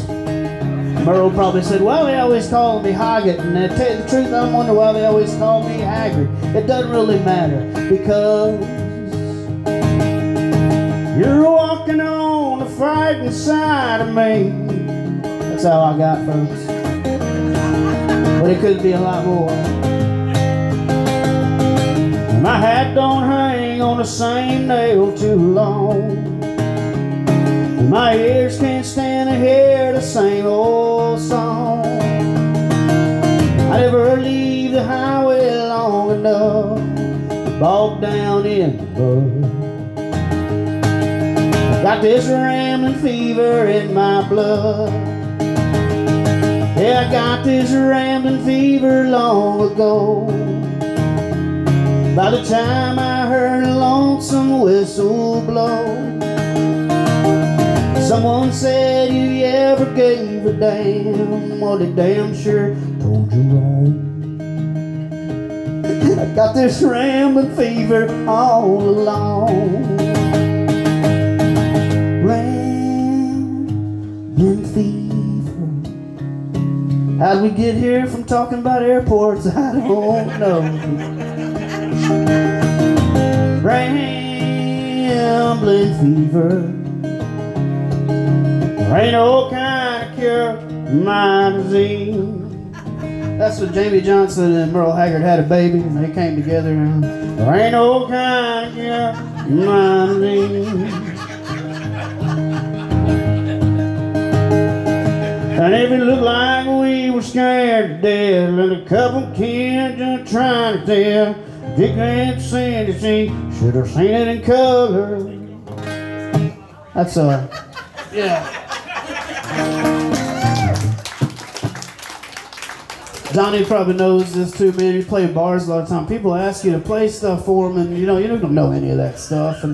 Merle probably said, "Well, they always call me Hoggatt, and to tell you the truth, I wonder why they always call me Haggard." It doesn't really matter, because you're walking on the frightened side of me. That's how I got, folks. But it could be a lot more. My hat don't hang on the same nail too long. My ears can't stand to hear the same old song. I never leave the highway long enough to bog down in the mud. I got this rambling fever in my blood. Yeah, I got this rambling fever long ago. By the time I heard a lonesome whistle blow, someone said you ever gave a damn. Well, they damn sure told you wrong. I got this rambling fever all along. Rambling fever. How'd we get here from talking about airports? I don't know. Rambling fever. There ain't no kind of cure for my disease. That's what Jamie Johnson and Merle Haggard had a baby, and they came together. And there ain't no kind of cure for my disease. And if it looked like we were scared to death, and a couple kids just trying to tell, Dick and Sandy should have seen it in color. That's yeah. Johnny probably knows this too, man. You play bars a lot of time. People ask you to play stuff for them, and you don't know any of that stuff.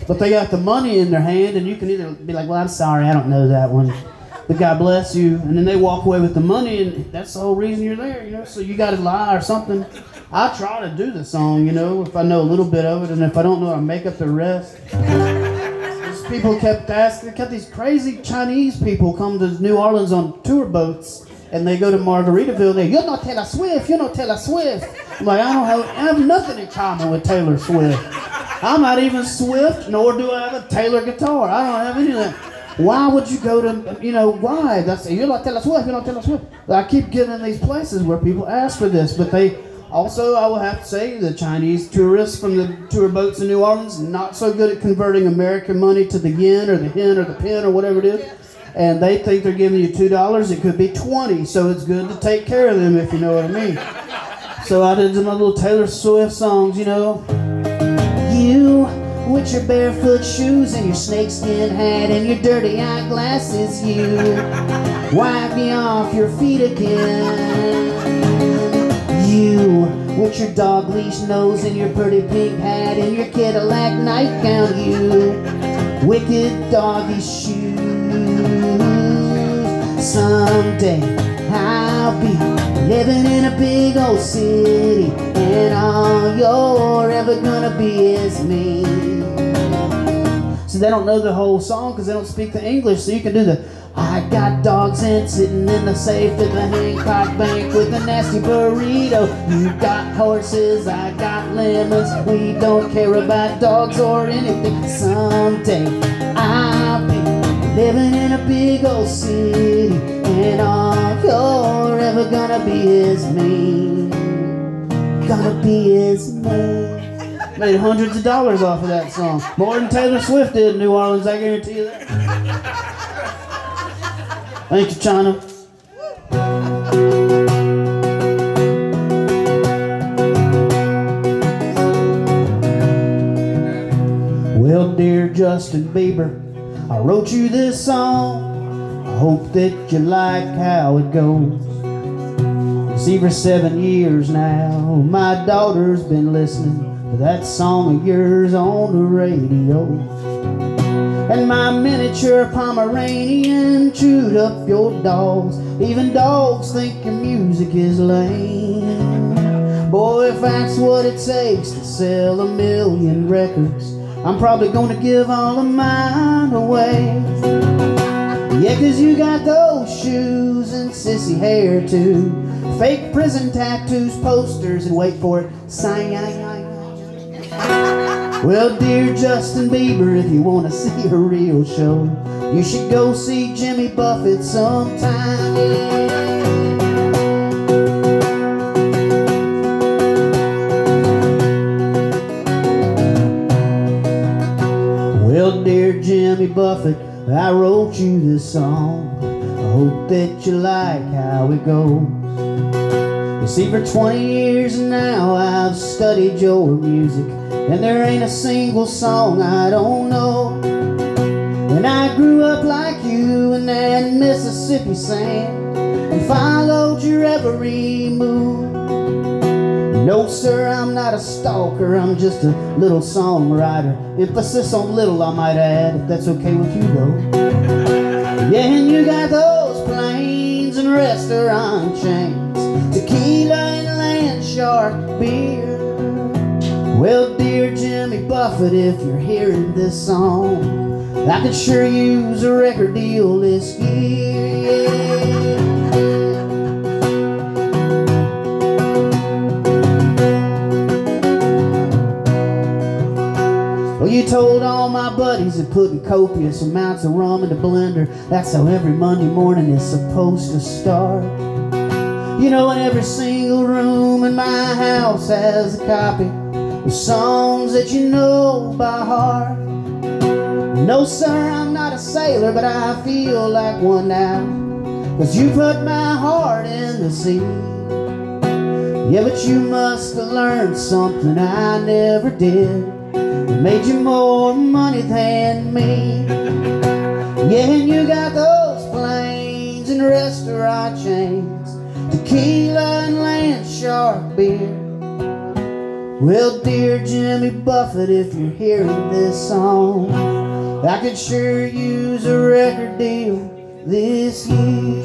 But they got the money in their hand, and you can either be like, "Well, I'm sorry, I don't know that one, but God bless you," and then they walk away with the money, and that's the whole reason you're there, So you got to lie or something. I try to do the song, if I know a little bit of it, and if I don't know, I make up the rest. People kept asking, these crazy Chinese people come to New Orleans on tour boats, and they go to Margaritaville, and "You're not Taylor Swift, you're not Taylor Swift." I'm like, I have nothing in common with Taylor Swift. I'm not even Swift, nor do I have a Taylor guitar. I don't have any of that. Why would you go to, why? That's, "You're not Taylor Swift, you're not Taylor Swift." But I keep getting in these places where people ask for this, but they also, I will have to say, the Chinese tourists from the tour boats in New Orleans, not so good at converting American money to the yen or the hen or the pen or whatever it is. And they think they're giving you $2, it could be 20, so it's good to take care of them, if you know what I mean. So I did my little Taylor Swift songs, You, with your barefoot shoes and your snakeskin hat and your dirty eyeglasses, you wipe me off your feet again. You, with your dog leash nose and your pretty pink hat and your Cadillac nightgown, you wicked doggy shoes. Someday I'll be living in a big old city, and all you're ever gonna be is me. So they don't know the whole song because they don't speak the English, so you can do the "I got dogs and sitting in the safe at the Hancock Bank with a nasty burrito. You got horses, I got lemons. We don't care about dogs or anything. Someday I'll be living in a big old city, and all you're ever gonna be is me. Gonna be is me." Made hundreds of dollars off of that song. More than Taylor Swift did in New Orleans, I guarantee you that. Thank you, China. Justin Bieber, I wrote you this song. I hope that you like how it goes. You see, for 7 years now, my daughter's been listening to that song of yours on the radio. And my miniature Pomeranian chewed up your dogs. Even dogs think your music is lame. Boy, if that's what it takes to sell 1 million records, I'm probably gonna give all of mine away. Yeah, 'cause you got those shoes and sissy hair too, fake prison tattoos, posters, and wait for it, sign. Well, dear Justin Bieber, if you want to see a real show, you should go see Jimmy Buffett sometime. Well, dear Jimmy Buffett, I wrote you this song. I hope that you like how it goes. You see, for 20 years now I've studied your music, and there ain't a single song I don't know. And I grew up like you in that Mississippi sand and followed your every move. No sir, I'm not a stalker, I'm just a little songwriter. Emphasis on little, I might add, if that's okay with you though. Yeah, and you got those planes and restaurant chains, tequila and land shark beer. Well, dear Jimmy Buffett, if you're hearing this song, I could sure use a record deal this year. Well, you told all my buddies that putting copious amounts of rum in the blender, that's how every Monday morning is supposed to start. You know, and every single room in my house has a copy of songs that you know by heart. No sir, I'm not a sailor, but I feel like one now, 'cause you put my heart in the sea. Yeah, but you must have learned something I never did. It made you more money than me. Yeah, and you got those planes and restaurant chains, tequila and land shark beer. Well, dear Jimmy Buffett, if you're hearing this song, I could sure use a record deal this year.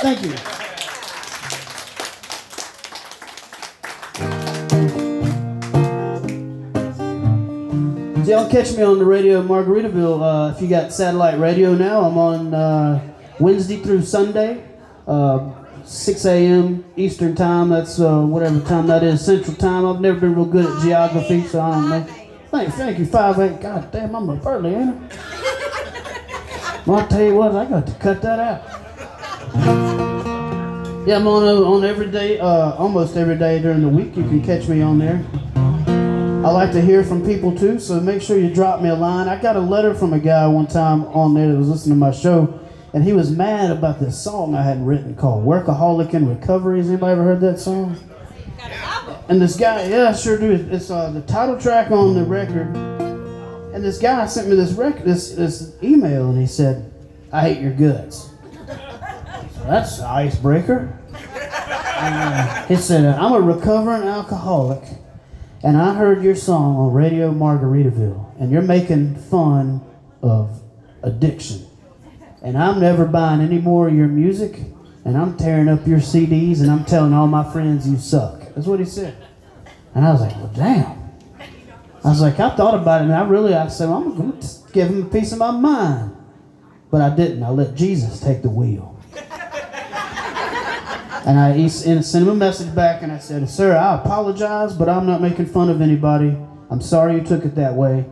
Thank you. Y'all catch me on the radio in Margaritaville. If you got satellite radio now, I'm on Wednesday through Sunday, 6 a.m. Eastern time. That's whatever time that is, Central time. I've never been real good at geography, so I don't know. Thank you, 5'8". God damn, I'm up early, ain't I? Well, I'll tell you what, I got to cut that out. Yeah, I'm on every day, almost every day during the week. You can catch me on there. I like to hear from people too, so make sure you drop me a line. I got a letter from a guy one time on there that was listening to my show, and he was mad about this song I had written called Workaholic in Recovery. Has anybody ever heard that song? And this guy, yeah, I sure do. It's the title track on the record. And this guy sent me this email, and he said, "I hate your guts." So that's an icebreaker. He said, "I'm a recovering alcoholic, and I heard your song on Radio Margaritaville, and you're making fun of addiction. And I'm never buying any more of your music, and I'm tearing up your CDs, and I'm telling all my friends you suck." That's what he said. And I was like, well, damn. I was like, I thought about it, and I said, well, I'm going to give him a piece of my mind. But I didn't. I let Jesus take the wheel. And I sent him a message back, and I said, "Sir, I apologize, but I'm not making fun of anybody. I'm sorry you took it that way.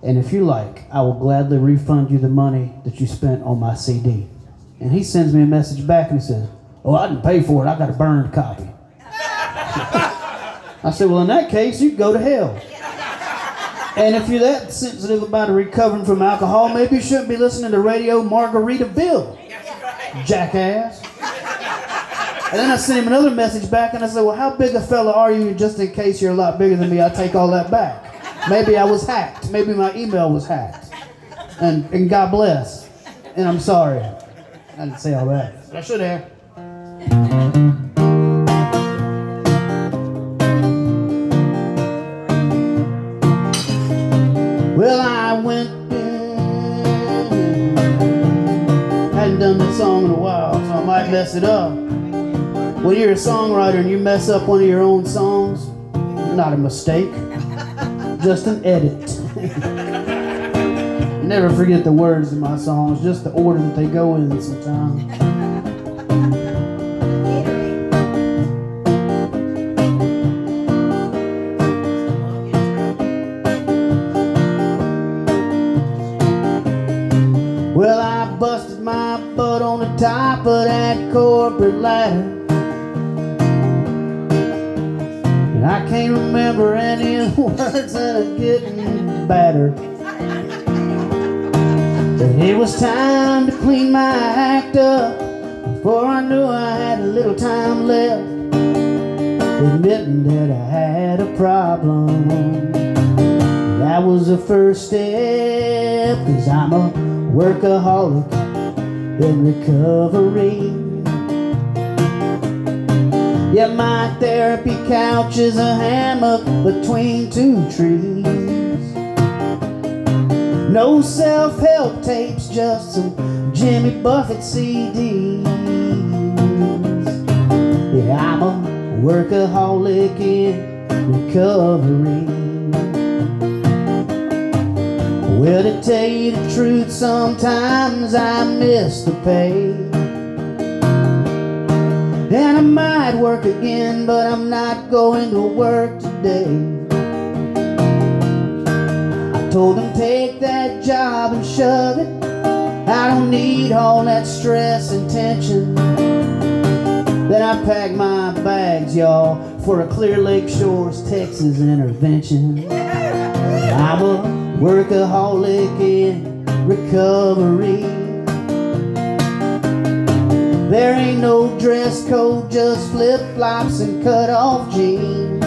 And if you like, I will gladly refund you the money that you spent on my CD." And he sends me a message back, and he says, "Oh, I didn't pay for it. I got a burned copy." I said, "Well, in that case, you go to hell. And if you're that sensitive about recovering from alcohol, maybe you shouldn't be listening to Radio Margaritaville, jackass." And then I sent him another message back, and I said, well, how big a fella are you? Just in case you're a lot bigger than me, I take all that back. Maybe I was hacked. Maybe my email was hacked. And God bless. And I'm sorry. I didn't say all that. I should have. Well, I went hadn't done that song in a while, so I might mess it up. When you're a songwriter and you mess up one of your own songs, not a mistake, just an edit. Never forget the words of my songs, just the order that they go in sometimes. Well, I busted my butt on the top of that corporate ladder, and I can't remember any of the words that are getting better. But it was time to clean my act up before I knew I had a little time left, admitting that I had a problem. That was the first step, 'cause I'm a workaholic in recovery. Yeah, my therapy couch is a hammock between two trees. No self-help tapes, just some Jimmy Buffett CDs. Yeah, I'm a workaholic in recovery. Well, to tell you the truth, sometimes I miss the pay. And I might work again, but I'm not going to work today. I told them take that job and shove it. I don't need all that stress and tension. Then I packed my bags, y'all, for a Clear Lake Shores, Texas intervention. I'm a workaholic in recovery. There ain't no dress code, just flip-flops and cut-off jeans.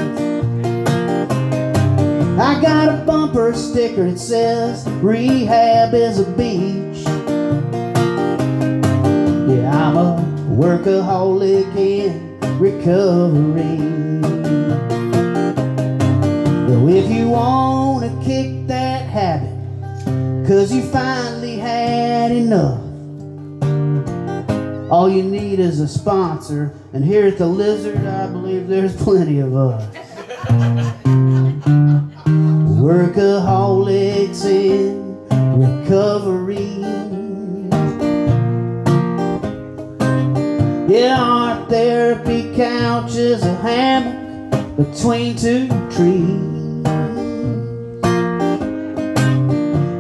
I got a bumper sticker that says rehab is a beach. Yeah, I'm a workaholic in recovery. Though if you want to kick that habit, 'cause you finally had enough, all you need is a sponsor, and here at the Lizard, I believe there's plenty of us. Workaholics in recovery. Yeah, our therapy couch is a hammock between two trees.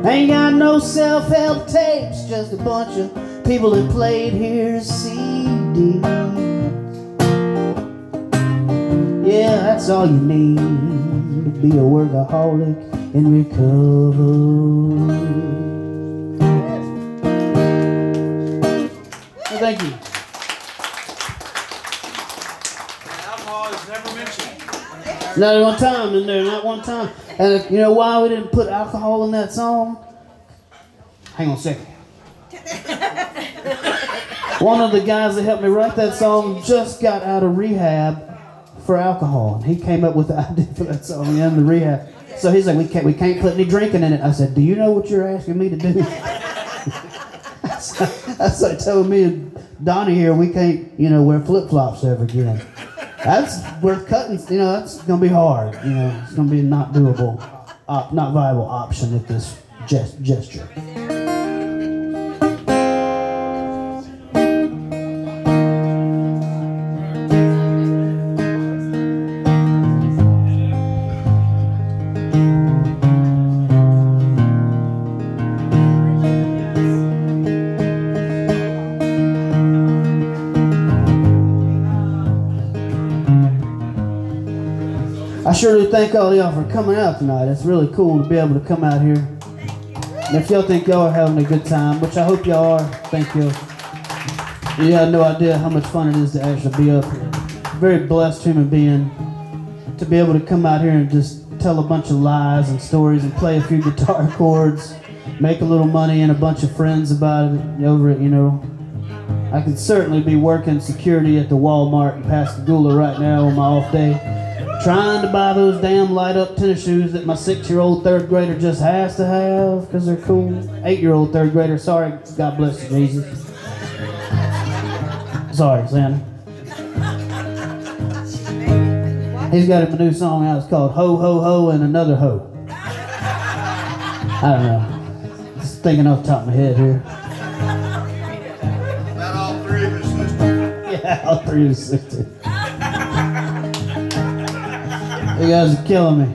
Ain't got no self-help tapes, just a bunch of people that played here's CDs. Yeah, that's all you need to be a workaholic in recovery. Well, thank you. Alcohol is never mentioned. Not one time in there, not one time. And you know why we didn't put alcohol in that song? Hang on a second. One of the guys that helped me write that song just got out of rehab for alcohol. And he came up with the idea for that song in the rehab. So he's like, we can't put any drinking in it. I said, do you know what you're asking me to do? That's like telling me and Donnie here, we can't, wear flip-flops ever again. That's worth cutting, that's going to be hard. It's going to be not doable, not viable option at this gesture. I sure do thank all y'all for coming out tonight. It's really cool to be able to come out here. And if y'all think y'all are having a good time, which I hope y'all are, thank you. You have no idea how much fun it is to actually be up here. Very blessed human being to be able to come out here and just tell a bunch of lies and stories and play a few guitar chords, make a little money and a bunch of friends about it over it, you know. I could certainly be working security at the Walmart in Pascagoula right now on my off day, trying to buy those damn light-up tennis shoes that my 6-year-old third grader just has to have because they're cool. 8-year-old third grader, sorry, God bless you, Jesus. Sorry, Santa. He's got a new song out. It's called Ho, Ho, Ho, and Another Ho. I don't know. Just thinking off the top of my head here. Not all three of his sisters. Yeah, all three of his sisters. You guys are killing me.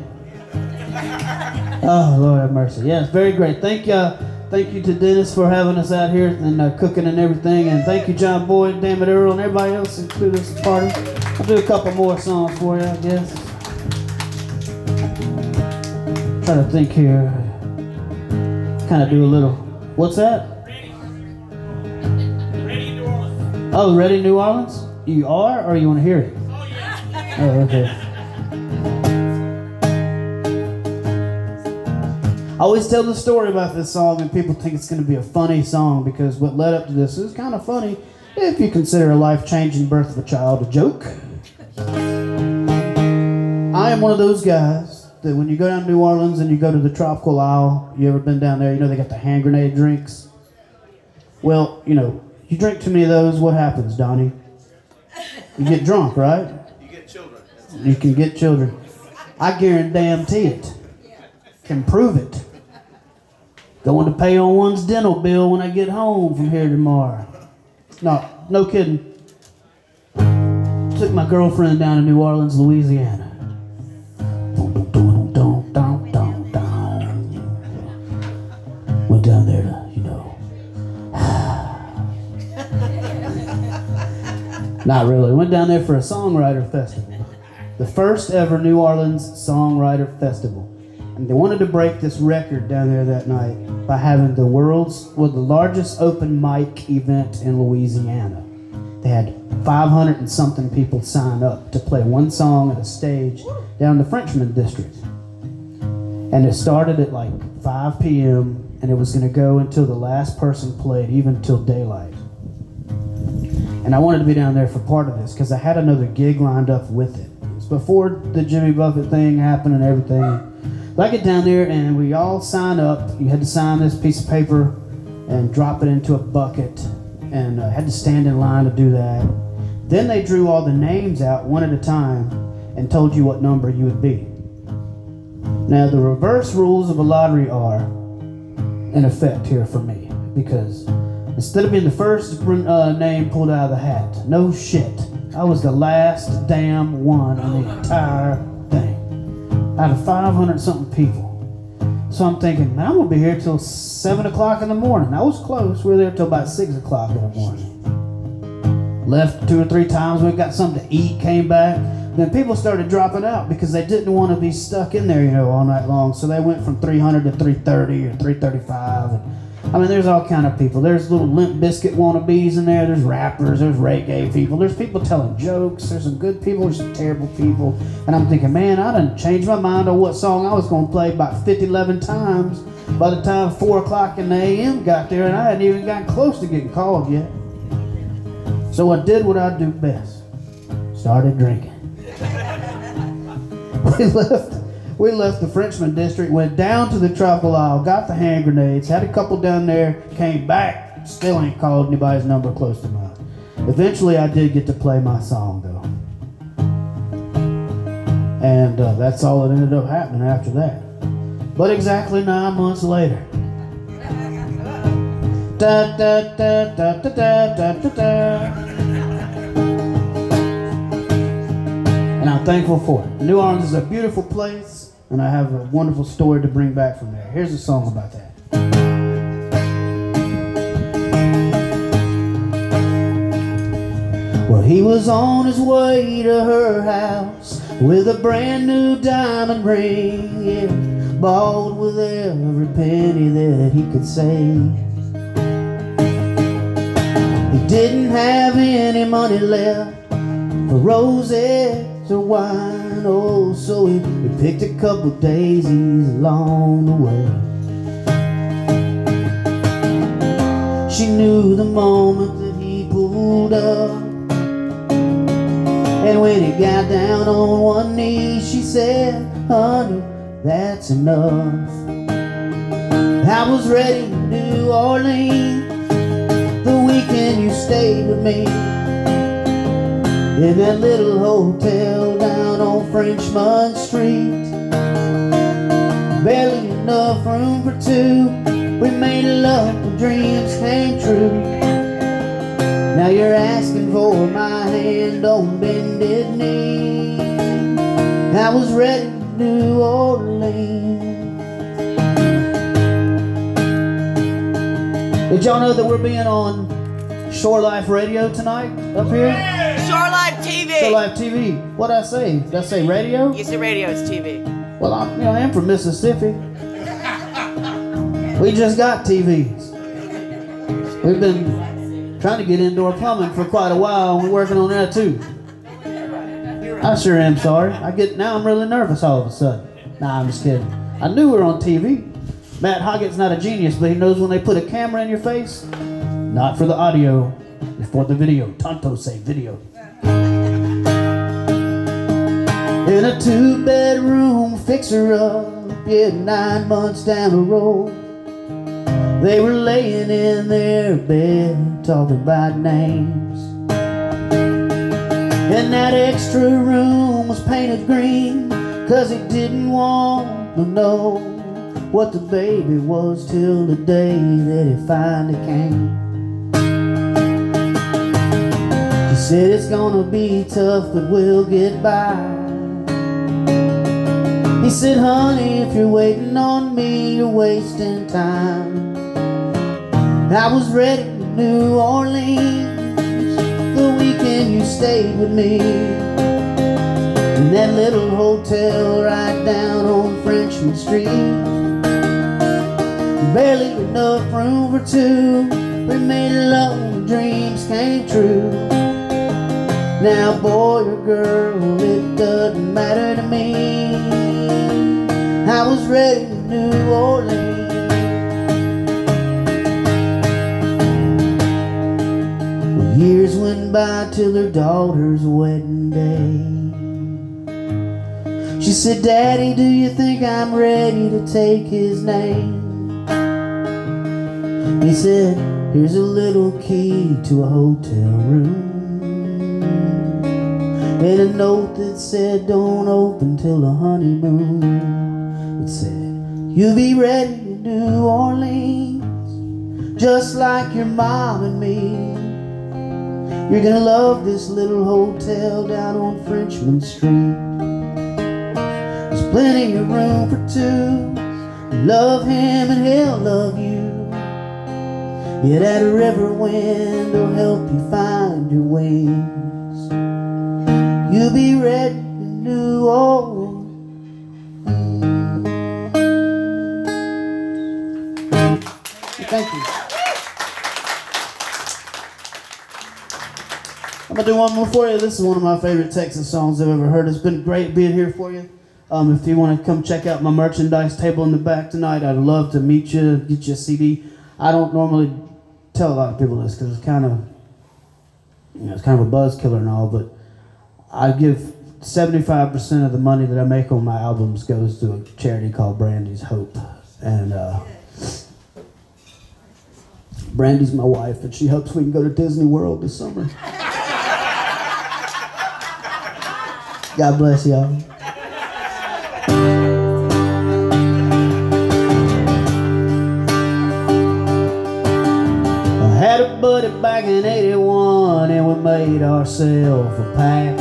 Oh, Lord have mercy. Yeah, it's very great. Thank you to Dennis for having us out here and cooking and everything. And thank you, John Boyd, Damn It Earl, and everybody else who included this party. I'll do a couple more songs for you, I guess. Try to think here. Kind of do a little. What's that? Ready New Orleans. Oh, Ready New Orleans? You are, or you want to hear it? Oh, yeah. Oh, okay. I always tell the story about this song, and people think it's going to be a funny song because what led up to this is kind of funny if you consider a life-changing birth of a child a joke. I am one of those guys that when you go down to New Orleans and you go to the Tropical Isle, you ever been down there, you know they got the hand grenade drinks? Well, you know, you drink too many of those, what happens, Donnie? You get drunk, right? You get children. You can get children. I guarantee it. Can prove it. Going to pay on one's dental bill when I get home from here tomorrow. No kidding. Took my girlfriend down to New Orleans, Louisiana. Went down there to, you know. Not really. Went down there for a songwriter festival. The first ever New Orleans Songwriter Festival. And they wanted to break this record down there that night by having the largest open mic event in Louisiana. They had 500 and something people sign up to play one song at a stage down in the Frenchman district. And it started at like 5 p.m. and it was going to go until the last person played, even till daylight. And I wanted to be down there for part of this because I had another gig lined up with it. It was before the Jimmy Buffett thing happened and everything. But I get down there and we all sign up. You had to sign this piece of paper and drop it into a bucket, and had to stand in line to do that. Then they drew all the names out one at a time and told you what number you would be. Now the reverse rules of a lottery are in effect here for me, because instead of being the first name pulled out of the hat, no shit, I was the last damn one on the entire thing. Out of 500 something people. So I'm thinking, man, I'm gonna be here till 7 o'clock in the morning. I was close. We were there till about 6 o'clock in the morning. Left 2 or 3 times. We got something to eat. Came back. Then people started dropping out because they didn't want to be stuck in there, you know, all night long. So they went from 300 to 330 or 335. And, I mean, there's all kind of people. There's little Limp Bizkit wannabes in there. There's rappers. There's reggae people. There's people telling jokes. There's some good people. There's some terrible people. And I'm thinking, man, I done changed my mind on what song I was going to play about 11 times by the time 4 o'clock in the a.m. got there, and I hadn't even gotten close to getting called yet. So I did what I do best. Started drinking. We left the Frenchman district, went down to the Tropical Isle, got the hand grenades, had a couple down there, came back, still ain't called anybody's number close to mine. Eventually I did get to play my song though. And that's all that ended up happening after that. But exactly 9 months later. Da, da, da, da, da, da, da, da, da. And I'm thankful for it. New Orleans is a beautiful place, and I have a wonderful story to bring back from there. Here's a song about that. Well, he was on his way to her house with a brand new diamond ring, yeah, bought with every penny that he could save. He didn't have any money left for roses or wine. Oh, so he picked a couple daisies along the way. She knew the moment that he pulled up, and when he got down on one knee, she said, honey, that's enough. I was ready to New Orleans the weekend you stayed with me, in that little hotel down on Frenchman Street. Barely enough room for two. We made love and dreams came true. Now you're asking for my hand on bended knee. I was ready to New Orleans. Did y'all know that we're being on Shore Life Radio tonight up here? Shore Life TV. Shore Life TV. What'd I say? Did I say radio? You said radio, it's TV. Well, I am from Mississippi. We just got TVs. We've been trying to get indoor plumbing for quite a while, and we're working on that too. I sure am sorry. Now I'm really nervous all of a sudden. Nah, I'm just kidding. I knew we were on TV. Matt Hoggatt's not a genius, but he knows when they put a camera in your face, not for the audio, it's for the video. Tonto say video. In a 2-bedroom fixer-up, yeah, 9 months down the road, they were laying in their bed talking about names. And that extra room was painted green, 'cause he didn't want to know what the baby was till the day that it finally came. She said it's gonna be tough, but we'll get by. He said, honey, if you're waiting on me, you're wasting time. I was ready to New Orleans the weekend you stayed with me, in that little hotel right down on Frenchman Street. Barely enough room for two. We made love and dreams came true. Now boy or girl, it doesn't matter to me. I was ready to New Orleans. Well, years went by till her daughter's wedding day. She said, Daddy, do you think I'm ready to take his name? He said, here's a little key to a hotel room, and a note that said, don't open till the honeymoon. It said, you'll be ready in New Orleans, just like your mom and me. You're gonna love this little hotel down on Frenchman Street. There's plenty of room for two. Love him and he'll love you. Yeah, that river wind will help you find your wings. You'll be ready in New Orleans. Thank you. I'm gonna do one more for you. This is one of my favorite Texas songs I've ever heard. It's been great being here for you. If you want to come check out my merchandise table in the back tonight, I'd love to meet you, get you a CD. I don't normally tell a lot of people this because it's kind of, it's kind of a buzz killer and all, but I give 75% of the money that I make on my albums goes to a charity called Brandy's Hope. And Brandy's my wife, and she hopes we can go to Disney World this summer. God bless y'all. I had a buddy back in '81, and we made ourselves a pact.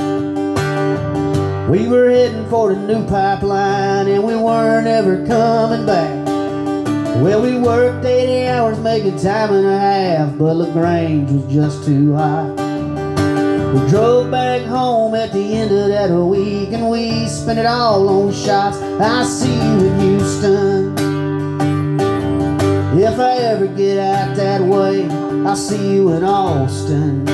We were heading for the new pipeline, and we weren't ever coming back. Well, we worked 80 hours making time and a half, but LaGrange was just too hot. We drove back home at the end of that week, and we spent it all on shots. I see you in Houston, if I ever ever get out that way, I'll see you in Austin.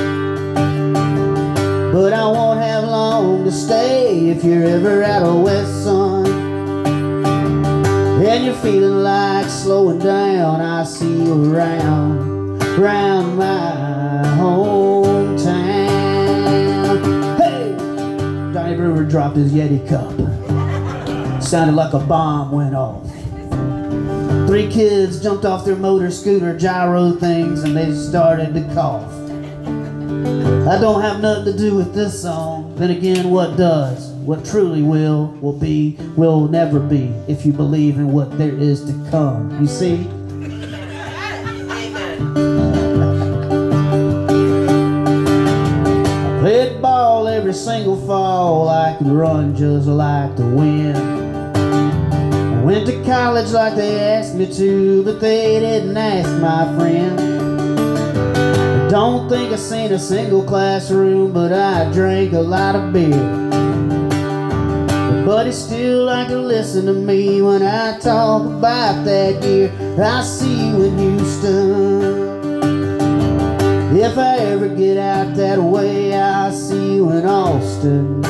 But I won't have long to stay if you're ever out of West, son. And you're feeling like slowing down, I see you around my hometown. Hey! Johnny Brewer dropped his Yeti cup. Sounded like a bomb went off. 3 kids jumped off their motor scooter gyro things and they started to cough. I don't have nothing to do with this song. Then again, what does? What truly will be, will never be, if you believe in what there is to come. You see? I played ball every single fall. I could run just like the wind. I went to college like they asked me to, but they didn't ask, my friend. I don't think I seen a single classroom, but I drank a lot of beer. But he still like to listen to me when I talk about that year. I see you in Houston. If I ever get out that way, I'll see you in Austin.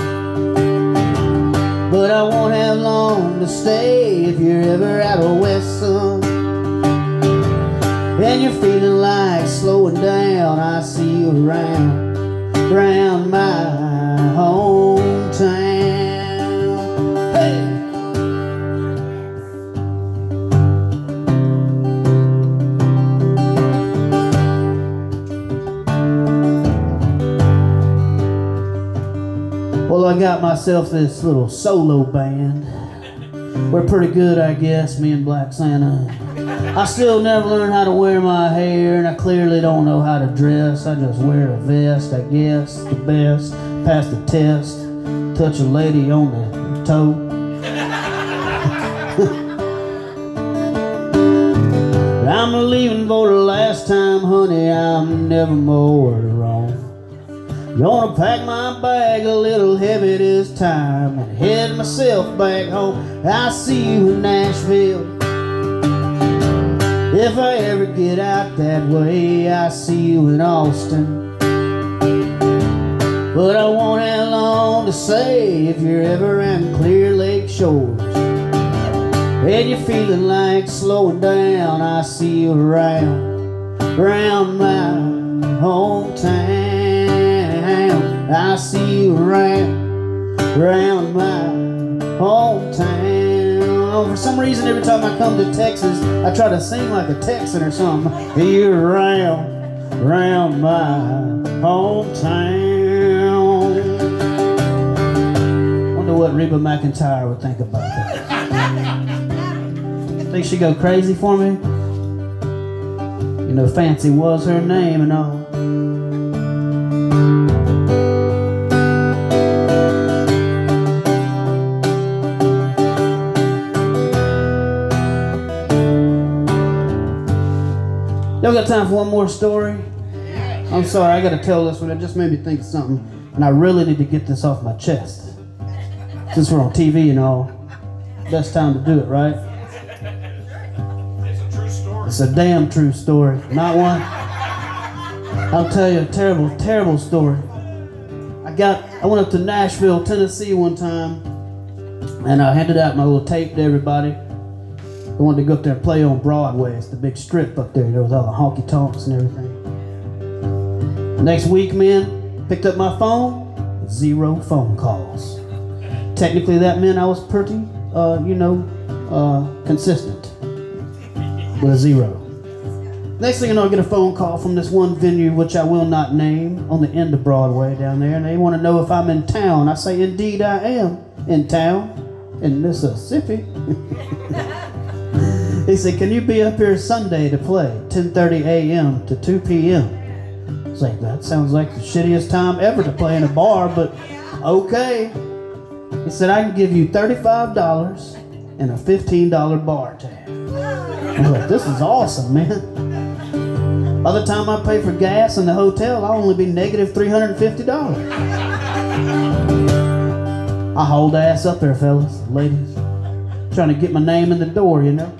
But I won't have long to stay if you're ever out of West, son. And you're feeling like slowing down, I see you around my hometown. Well, I got myself this little solo band. We're pretty good, I guess, me and Black Santa. I still never learned how to wear my hair, and I clearly don't know how to dress. I just wear a vest, I guess, the best. Pass the test, touch a lady on the toe. But I'm leaving for the last time, honey, I'm never more wrong. Gonna pack my bag a little heavy this time and head myself back home. I'll see you in Nashville. If I ever get out that way, I'll see you in Austin. But I won't have long to say if you're ever in Clear Lake Shores. And you're feeling like slowing down, I see you around my hometown. I see you around my hometown. Oh, for some reason, every time I come to Texas, I try to sing like a Texan or something. You're around my hometown. Wonder what Reba McEntire would think about that. Think she'd go crazy for me? You know, Fancy was her name and all. Y'all got time for one more story? I'm sorry, I gotta tell this one. It just made me think of something, and I really need to get this off my chest. Since we're on TV and all, best time to do it, right? It's a true story. It's a damn true story, not one. I'll tell you a terrible, terrible story. I went up to Nashville, Tennessee one time, and I handed out my little tape to everybody. I wanted to go up there and play on Broadway. It's the big strip up there. There was all the honky tonks and everything. Next week, man, picked up my phone, 0 phone calls. Technically, that meant I was pretty, consistent with a 0. Next thing you know, I get a phone call from this one venue, which I will not name, on the end of Broadway down there, and they want to know if I'm in town. I say, indeed I am in town, in Mississippi. He said, can you be up here Sunday to play, 10:30 a.m. to 2 p.m.? I was like, that sounds like the shittiest time ever to play in a bar, but okay. He said, I can give you $35 and a $15 bar tab. I was like, this is awesome, man. By the time I pay for gas in the hotel, I'll only be negative $350. I hauled ass up there, fellas, ladies. Trying to get my name in the door, you know.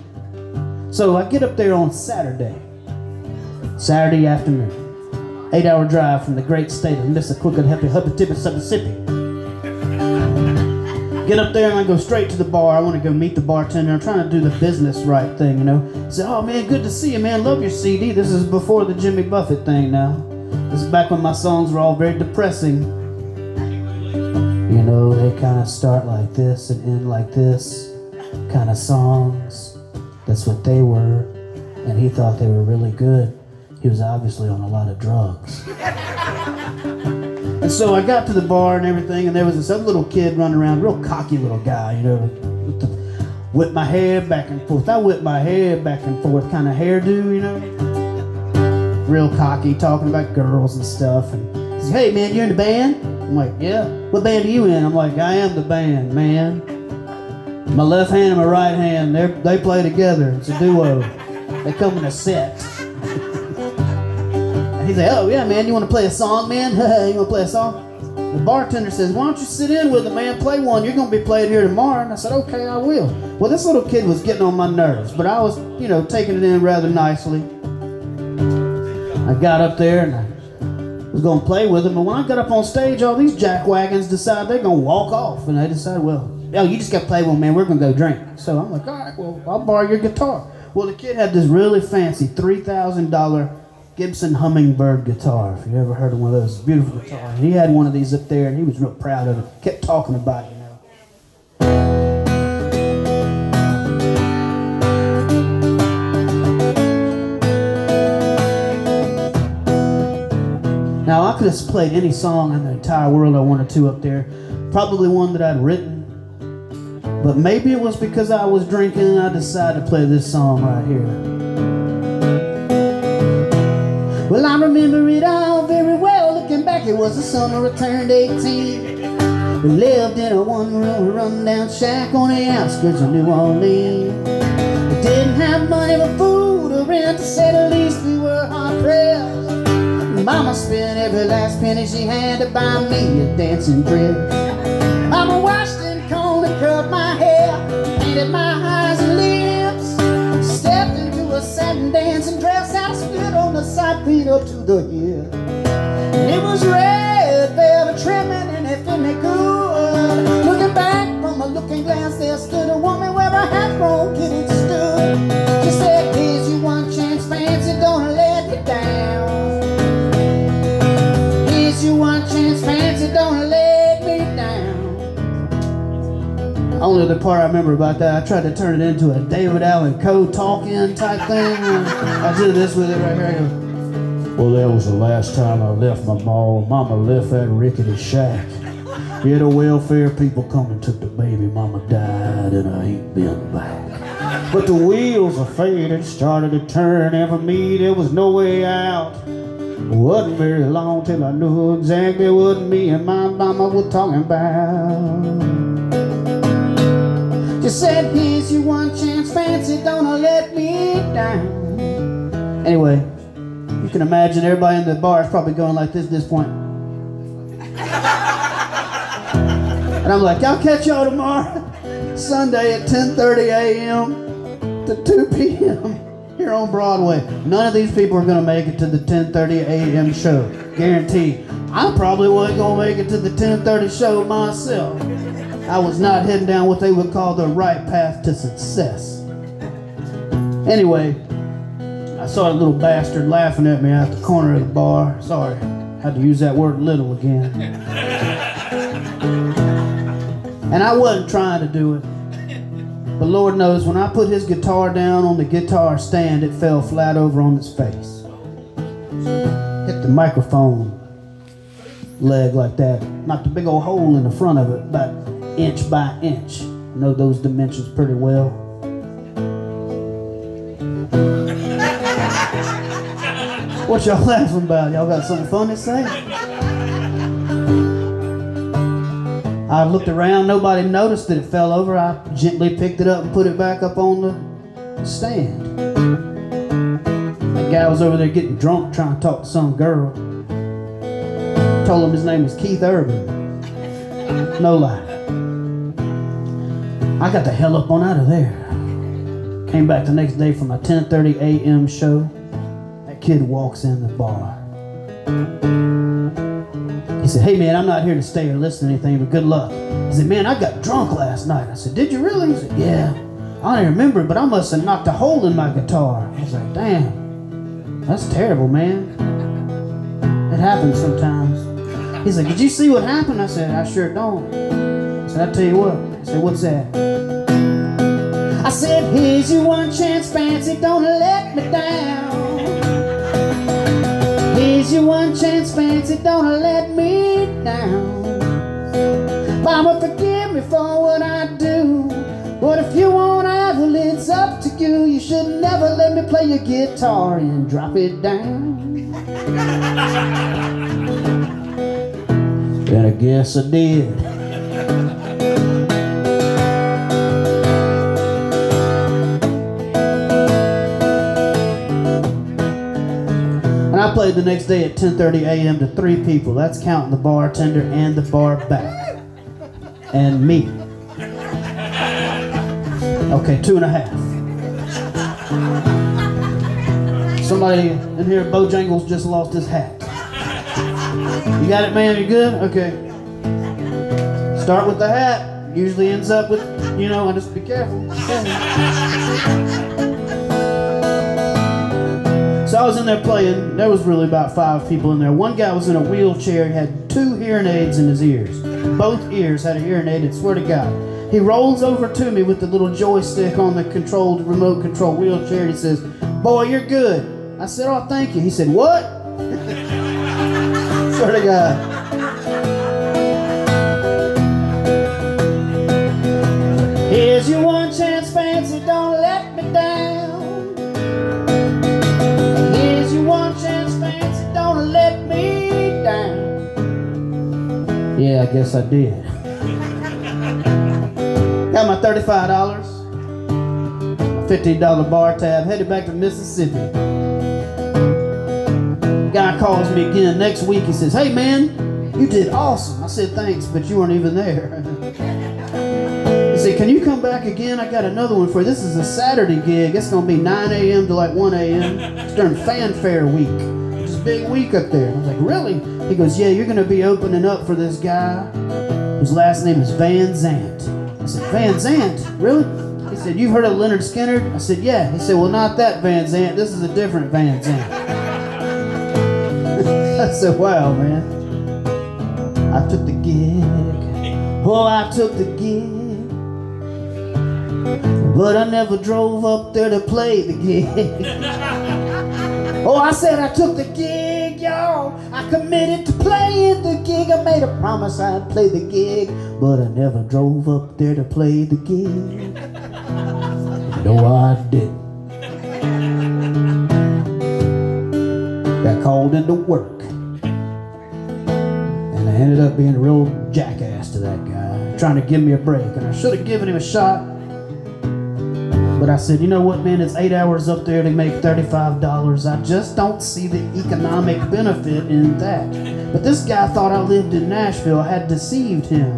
So I get up there on Saturday. Saturday afternoon. 8-hour drive from the great state of Mississippi. Get up there and I go straight to the bar. I want to go meet the bartender. I'm trying to do the business right thing, you know. He said, "Oh man, good to see you, man. Love your CD." This is before the Jimmy Buffett thing now. This is back when my songs were all very depressing. You know, they kind of start like this and end like this kind of songs. That's what they were. And he thought they were really good. He was obviously on a lot of drugs. And so I got to the bar and everything, and there was this other little kid running around, real cocky little guy, you know, whip my hair back and forth. I whip my hair back and forth kind of hairdo, you know. Real cocky, talking about girls and stuff. And he said, "Hey man, you in the band?" I'm like, "Yeah." "What band are you in?" I'm like, "I am the band, man. My left hand and my right hand, they play together. It's a duo. They come in a set." He's like, "Oh yeah, man, you want to play a song, man? You want to play a song?" The bartender says, "Why don't you sit in with it, man? Play one. You're going to be playing here tomorrow." And I said, "Okay, I will." Well, this little kid was getting on my nerves, but I was, you know, taking it in rather nicely. I got up there and I was going to play with him, but when I got up on stage, all these jackwagons decided they're going to walk off. And they decided, "Well, yo, you just got to play one, man. We're going to go drink." So I'm like, "All right, well, I'll borrow your guitar." Well, the kid had this really fancy $3,000 Gibson Hummingbird guitar, if you ever heard of one of those. Beautiful guitar. He had one of these up there and he was real proud of it. Kept talking about it, you know. Now I could have played any song in the entire world I wanted to up there. Probably one that I'd written. But maybe it was because I was drinking and I decided to play this song right here. Well, I remember it all very well. Looking back, it was the summer I turned 18. We lived in a one-room rundown shack on the outskirts of New Orleans. We didn't have money for food or rent, to say the least. We were hard-pressed. Mama spent every last penny she had to buy me a dancing dress. Mama washed and combed and curled my hair, painted my eyes and lips, stepped into a satin dancing dress. I stood on the side, feet up to the hill. And it was red velvet trimming and it fit me good. Looking back from a looking glass, there stood a woman where a half-grown kid stood. She said, "Here's your one chance, fancy, don't let me down. Here's your one chance, fancy, don't let me down." Only the part I remember about that, I tried to turn it into a David Allen Coe talk-in type thing. I did this with it right here. "Well, that was the last time I left my mama left that rickety shack. Yeah, the welfare people come and took the baby. Mama died and I ain't been back. But the wheels of fate had started to turn, and for me there was no way out. It wasn't very long till I knew exactly what me and my mama were talking about. She said, "Here's your one chance, fancy, don't let me down." Anyway, you can imagine everybody in the bar is probably going like this at this point. And I'm like, "I'll catch y'all tomorrow, Sunday at 10:30 a.m. to 2 p.m. here on Broadway." None of these people are going to make it to the 10:30 a.m. show, guaranteed. I probably wasn't going to make it to the 10:30 show myself. I was not heading down what they would call the right path to success. Anyway, I saw a little bastard laughing at me out the corner of the bar. Sorry, had to use that word "little" again. And I wasn't trying to do it. But Lord knows, when I put his guitar down on the guitar stand, it fell flat over on its face. Hit the microphone leg like that. Knocked a big old hole in the front of it, about inch by inch. I know those dimensions pretty well. What y'all laughing about? Y'all got something fun to say? I looked around, nobody noticed that it fell over. I gently picked it up and put it back up on the stand. That guy was over there getting drunk trying to talk to some girl. Told him his name was Keith Urban. No lie. I got the hell up on out of there. Came back the next day for my 10:30 a.m. show. That kid walks in the bar. He said, "Hey man, I'm not here to stay or listen to anything, but good luck." He said, "Man, I got drunk last night." I said, "Did you really?" He said, "Yeah. I don't remember, but I must have knocked a hole in my guitar." I was like, "Damn, that's terrible, man. It happens sometimes." He's like, "Did you see what happened?" I said, "I sure don't." I said, "I'll tell you what." I said, "What's that?" I said, "Here's your one chance, fancy, don't let me down. Here's your one chance, fancy, don't let me down. Mama, forgive me for what I do, but if you won't have, well, it's up to you. You should never let me play your guitar and drop it down." And I guess I did. And I played the next day at 10:30 a.m. to 3 people. That's counting the bartender and the bar back. And me. Okay, 2.5. Somebody in here at Bojangles just lost his hat. You got it, man? You good? Okay. Start with the hat. Usually ends up with, you know, just be careful. So I was in there playing. There was really about 5 people in there. One guy was in a wheelchair. He had 2 hearing aids in his ears. Both ears had a hearing aid, and swear to God. He rolls over to me with the little joystick on the remote control wheelchair, and he says, "Boy, you're good." I said, "Oh, thank you." He said, "What?" Swear to God. Here's your one chance, fancy, don't let me down. Here's your one chance, fancy, don't let me down. Yeah, I guess I did. Got my $35, my $15 bar tab, headed back to Mississippi. Guy calls me again next week. He says, "Hey man, you did awesome." I said, "Thanks, but you weren't even there." He said, "Can you come back again? I got another one for you. This is a Saturday gig. It's going to be 9 a.m. to like 1 a.m. It's during Fanfare Week. It's a big week up there." I was like, "Really?" He goes, "Yeah, you're going to be opening up for this guy whose last name is Van Zant." I said, "Van Zant? Really?" He said, "You've heard of Leonard Skinner?" I said, "Yeah." He said, "Well, not that Van Zant. This is a different Van Zant." I said, "Wow, man." I took the gig. Oh, I took the gig. But I never drove up there to play the gig. Oh, I said I took the gig, y'all. I committed to playing the gig. I made a promise I'd play the gig, but I never drove up there to play the gig. No, I didn't. Got called into work. And I ended up being a real jackass to that guy, trying to give me a break. And I should have given him a shot. But I said, "You know what, man? It's 8 hours up there to make $35. I just don't see the economic benefit in that." But this guy thought I lived in Nashville. I had deceived him.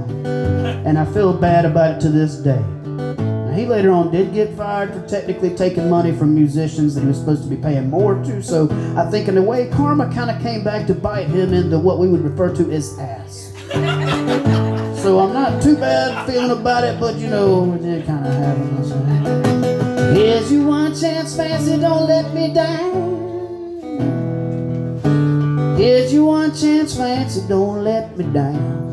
And I feel bad about it to this day. Now, he later on did get fired for technically taking money from musicians that he was supposed to be paying more to. So I think in a way, karma kind of came back to bite him into what we would refer to as ass. So I'm not too bad feeling about it, but you know, we did kind of happen. Here's your one chance, fancy, don't let me down. Here's your one chance, fancy, don't let me down.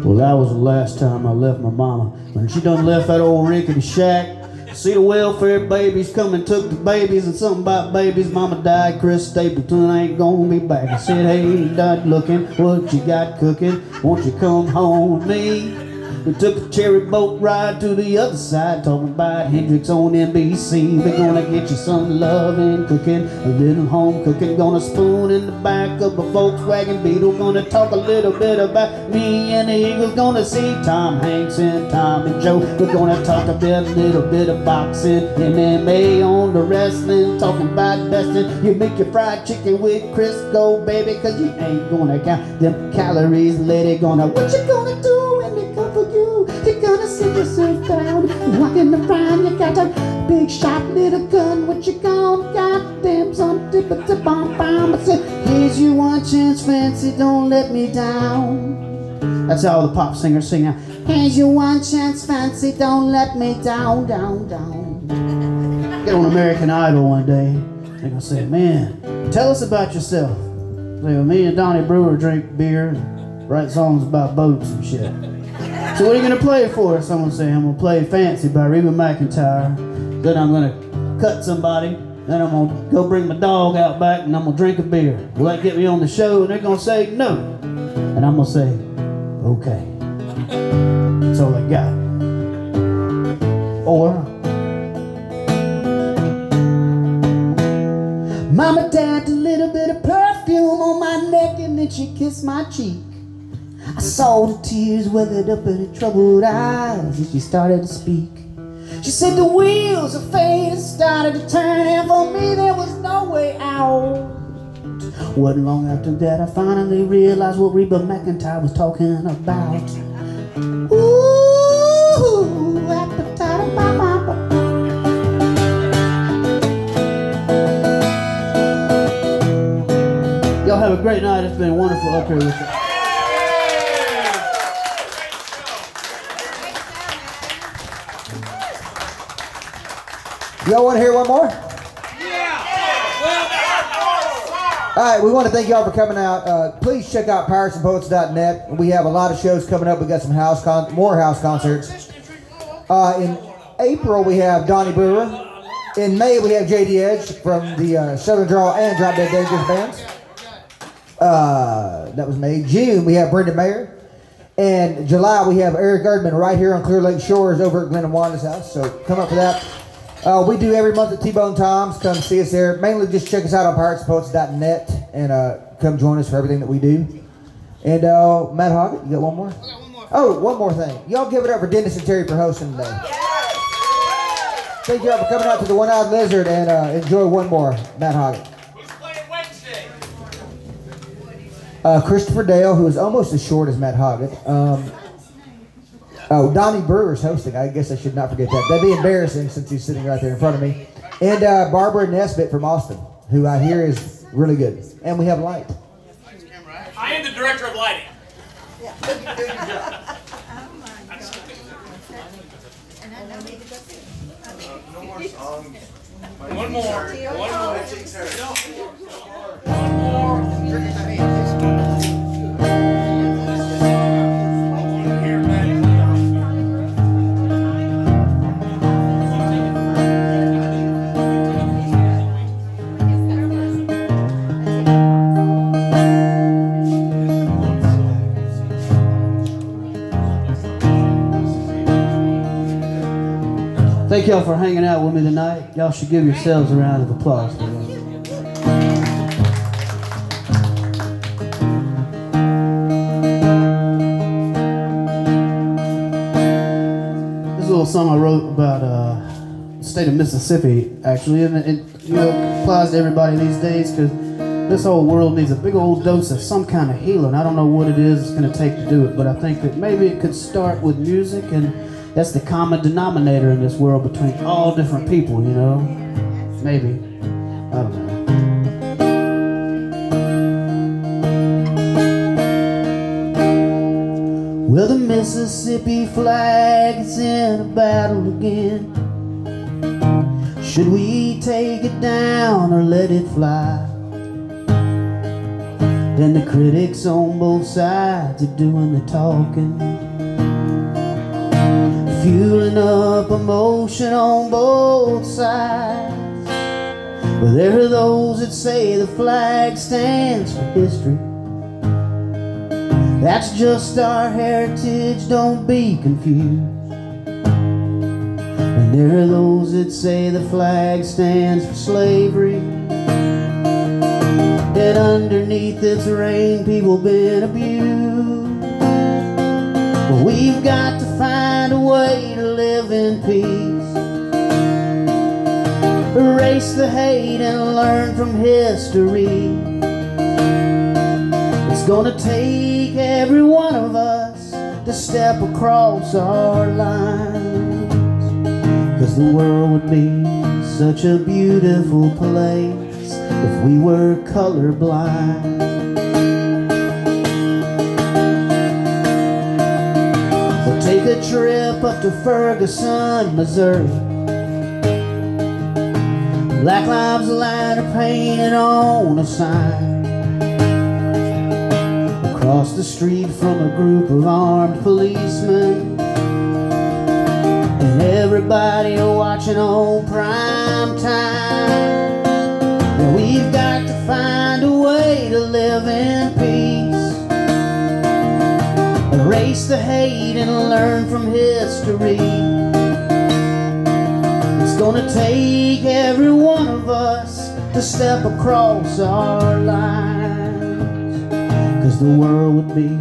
Well, that was the last time I left my mama. When she done left that old rickety shack, see the welfare babies come and took the babies, and something about babies. Mama died, Chris Stapleton ain't gonna be back. I said, "Hey, dad, looking, what you got cooking? Won't you come home with me?" We took a cherry boat ride to the other side, talking about Hendrix on NBC. We're gonna get you some loving cooking, a little home cooking. Gonna spoon in the back of a Volkswagen Beetle. Gonna talk a little bit about me and the Eagles. Gonna see Tom Hanks and Tommy Joe. We're gonna talk a little bit of boxing, MMA on the wrestling. Talking about besting. You make your fried chicken with Crisco, baby, cause you ain't gonna count them calories. Lady, gonna, what you gonna do when they come for you? You're gonna sit yourself down, walking around, you got to chance, fancy, don't let me down. That's how all the pop singers sing now. Here's your one chance, fancy, don't let me down, down, down. Get on American Idol one day. They're gonna say, man, tell us about yourself. Say, well, me and Donnie Brewer drink beer and write songs about boats and shit. So what are you gonna play for? Someone say, I'm gonna play Fancy by Reba McEntire. Then I'm gonna cut somebody. Then I'm gonna go bring my dog out back and I'm gonna drink a beer. Will that get me on the show? And they're gonna say no. And I'm gonna say, okay. That's all I got. Or, Mama dabbed a little bit of perfume on my neck and then she kissed my cheek. I saw the tears weathered up in her troubled eyes as she started to speak. She said the wheels of fate had started to turn, and for me there was no way out. Wasn't long after that I finally realized what Reba McEntire was talking about. Ooh, appetite, mama. Y'all have a great night. It's been wonderful up here with you. Y'all want to hear one more? All right, we want to thank y'all for coming out. Please check out piratesandpoets.net. We have a lot of shows coming up. We got some more house concerts. In April, we have Donnie Brewer. In May, we have J.D. Edge from the Southern Draw and Drop Dead Dangerous bands. That was May. June, we have Brendan Mayer. And July, we have Eric Erdman right here on Clear Lake Shores over at Glenn and Wanda's house. So come up for that. We do every month at T-Bone Tom's. Come see us there. Mainly just check us out on piratesandpoets.net and come join us for everything that we do. And Matt Hoggatt, you got one more? I got one more. Oh, one more thing. Y'all give it up for Dennis and Terry for hosting today. Thank y'all for coming out to the One-Eyed Lizard and enjoy one more, Matt Hoggatt. Who's playing Wednesday? Christopher Dale, who is almost as short as Matt Hoggatt. Oh, Donnie Brewer's hosting. I guess I should not forget that. That'd be embarrassing since he's sitting right there in front of me. And Barbara Nesbitt from Austin, who I hear is really good. And we have light. I am the director of lighting. No more songs. One more. Thank y'all for hanging out with me tonight. Y'all should give yourselves a round of applause for that. This is a little song I wrote about the state of Mississippi, actually, and it applies to everybody these days because this whole world needs a big old dose of some kind of healing. I don't know what it is it's going to take to do it, but I think that maybe it could start with music, and that's the common denominator in this world between all different people, you know? Maybe. I don't know. Well, the Mississippi flag is in a battle again. Should we take it down or let it fly? Then the critics on both sides are doing the talking, fueling up emotion on both sides. But there are those that say the flag stands for history. That's just our heritage, don't be confused. And there are those that say the flag stands for slavery, and underneath its reign people been abused. But we've got to find a way to live in peace, erase the hate and learn from history. It's gonna take every one of us to step across our lines, 'cause the world would be such a beautiful place if we were colorblind. We'll take a trip up to Ferguson, Missouri. Black Lives Matter painted on a sign. Across the street from a group of armed policemen, and everybody watching on prime time. And we've got to find a way to live in peace, erase the hate and learn from history. It's gonna take every one of us to step across our lines, 'cause the world would be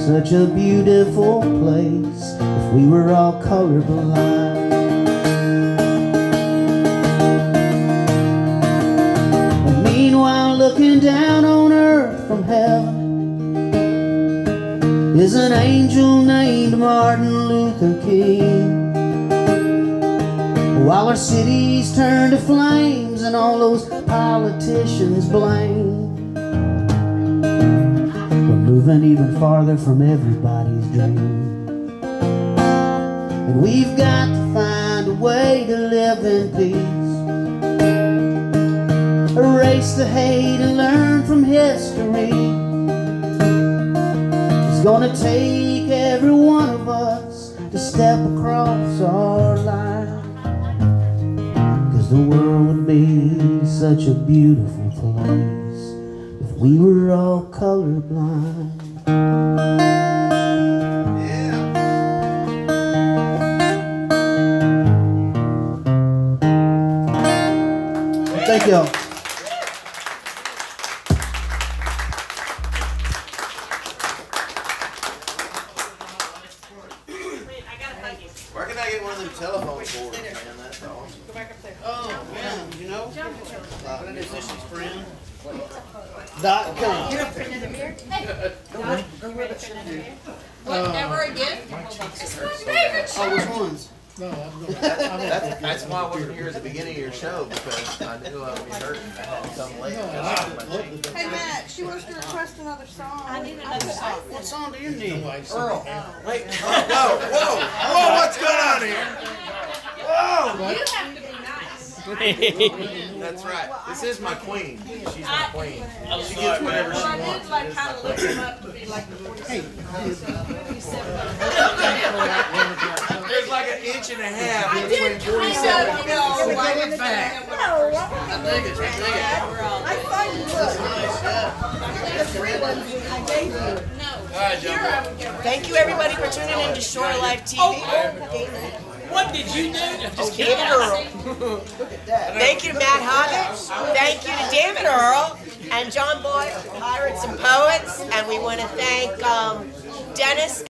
such a beautiful place if we were all colorblind. And meanwhile, looking down on earth from heaven is an angel named Martin Luther King. While our cities turn to flames and all those politicians blame, we're moving even farther from everybody's dream. And we've got to find a way to live in peace, erase the hate and learn from history. It's gonna take every one of us to step across our line, 'cause the world would be such a beautiful place if we were all colorblind. Thank y'all. Where can I get one of them telephone cords, man? That's awesome. Oh, man, you know? Physiciansfriend.com. Whatever again? Oh, which ones? That's why I wasn't here at the beginning of your show, because I knew I would be hurting. I had to come late. Hey Matt, she wants to request another song. I need another song. What song do you need? Earl. Wait. Whoa, what's going on here? Whoa. You have to be nice. That's right. This is my queen. She's my queen. She gets whatever she Well, I wants. did like kind of look him up to be like the 47. There's like an inch and a half I between did 47 kind and of, you know, 56. like Look at that. I Dig it. I thought you would. The three ones I gave you. All right, Joe. Thank you everybody for tuning in to Shore Life TV. What did you do? Damn it, Earl. Thank you to Matt Hoggatt. Thank you to Damn It, Earl. And John Boyd, Pirates and Poets. And we want to thank Dennis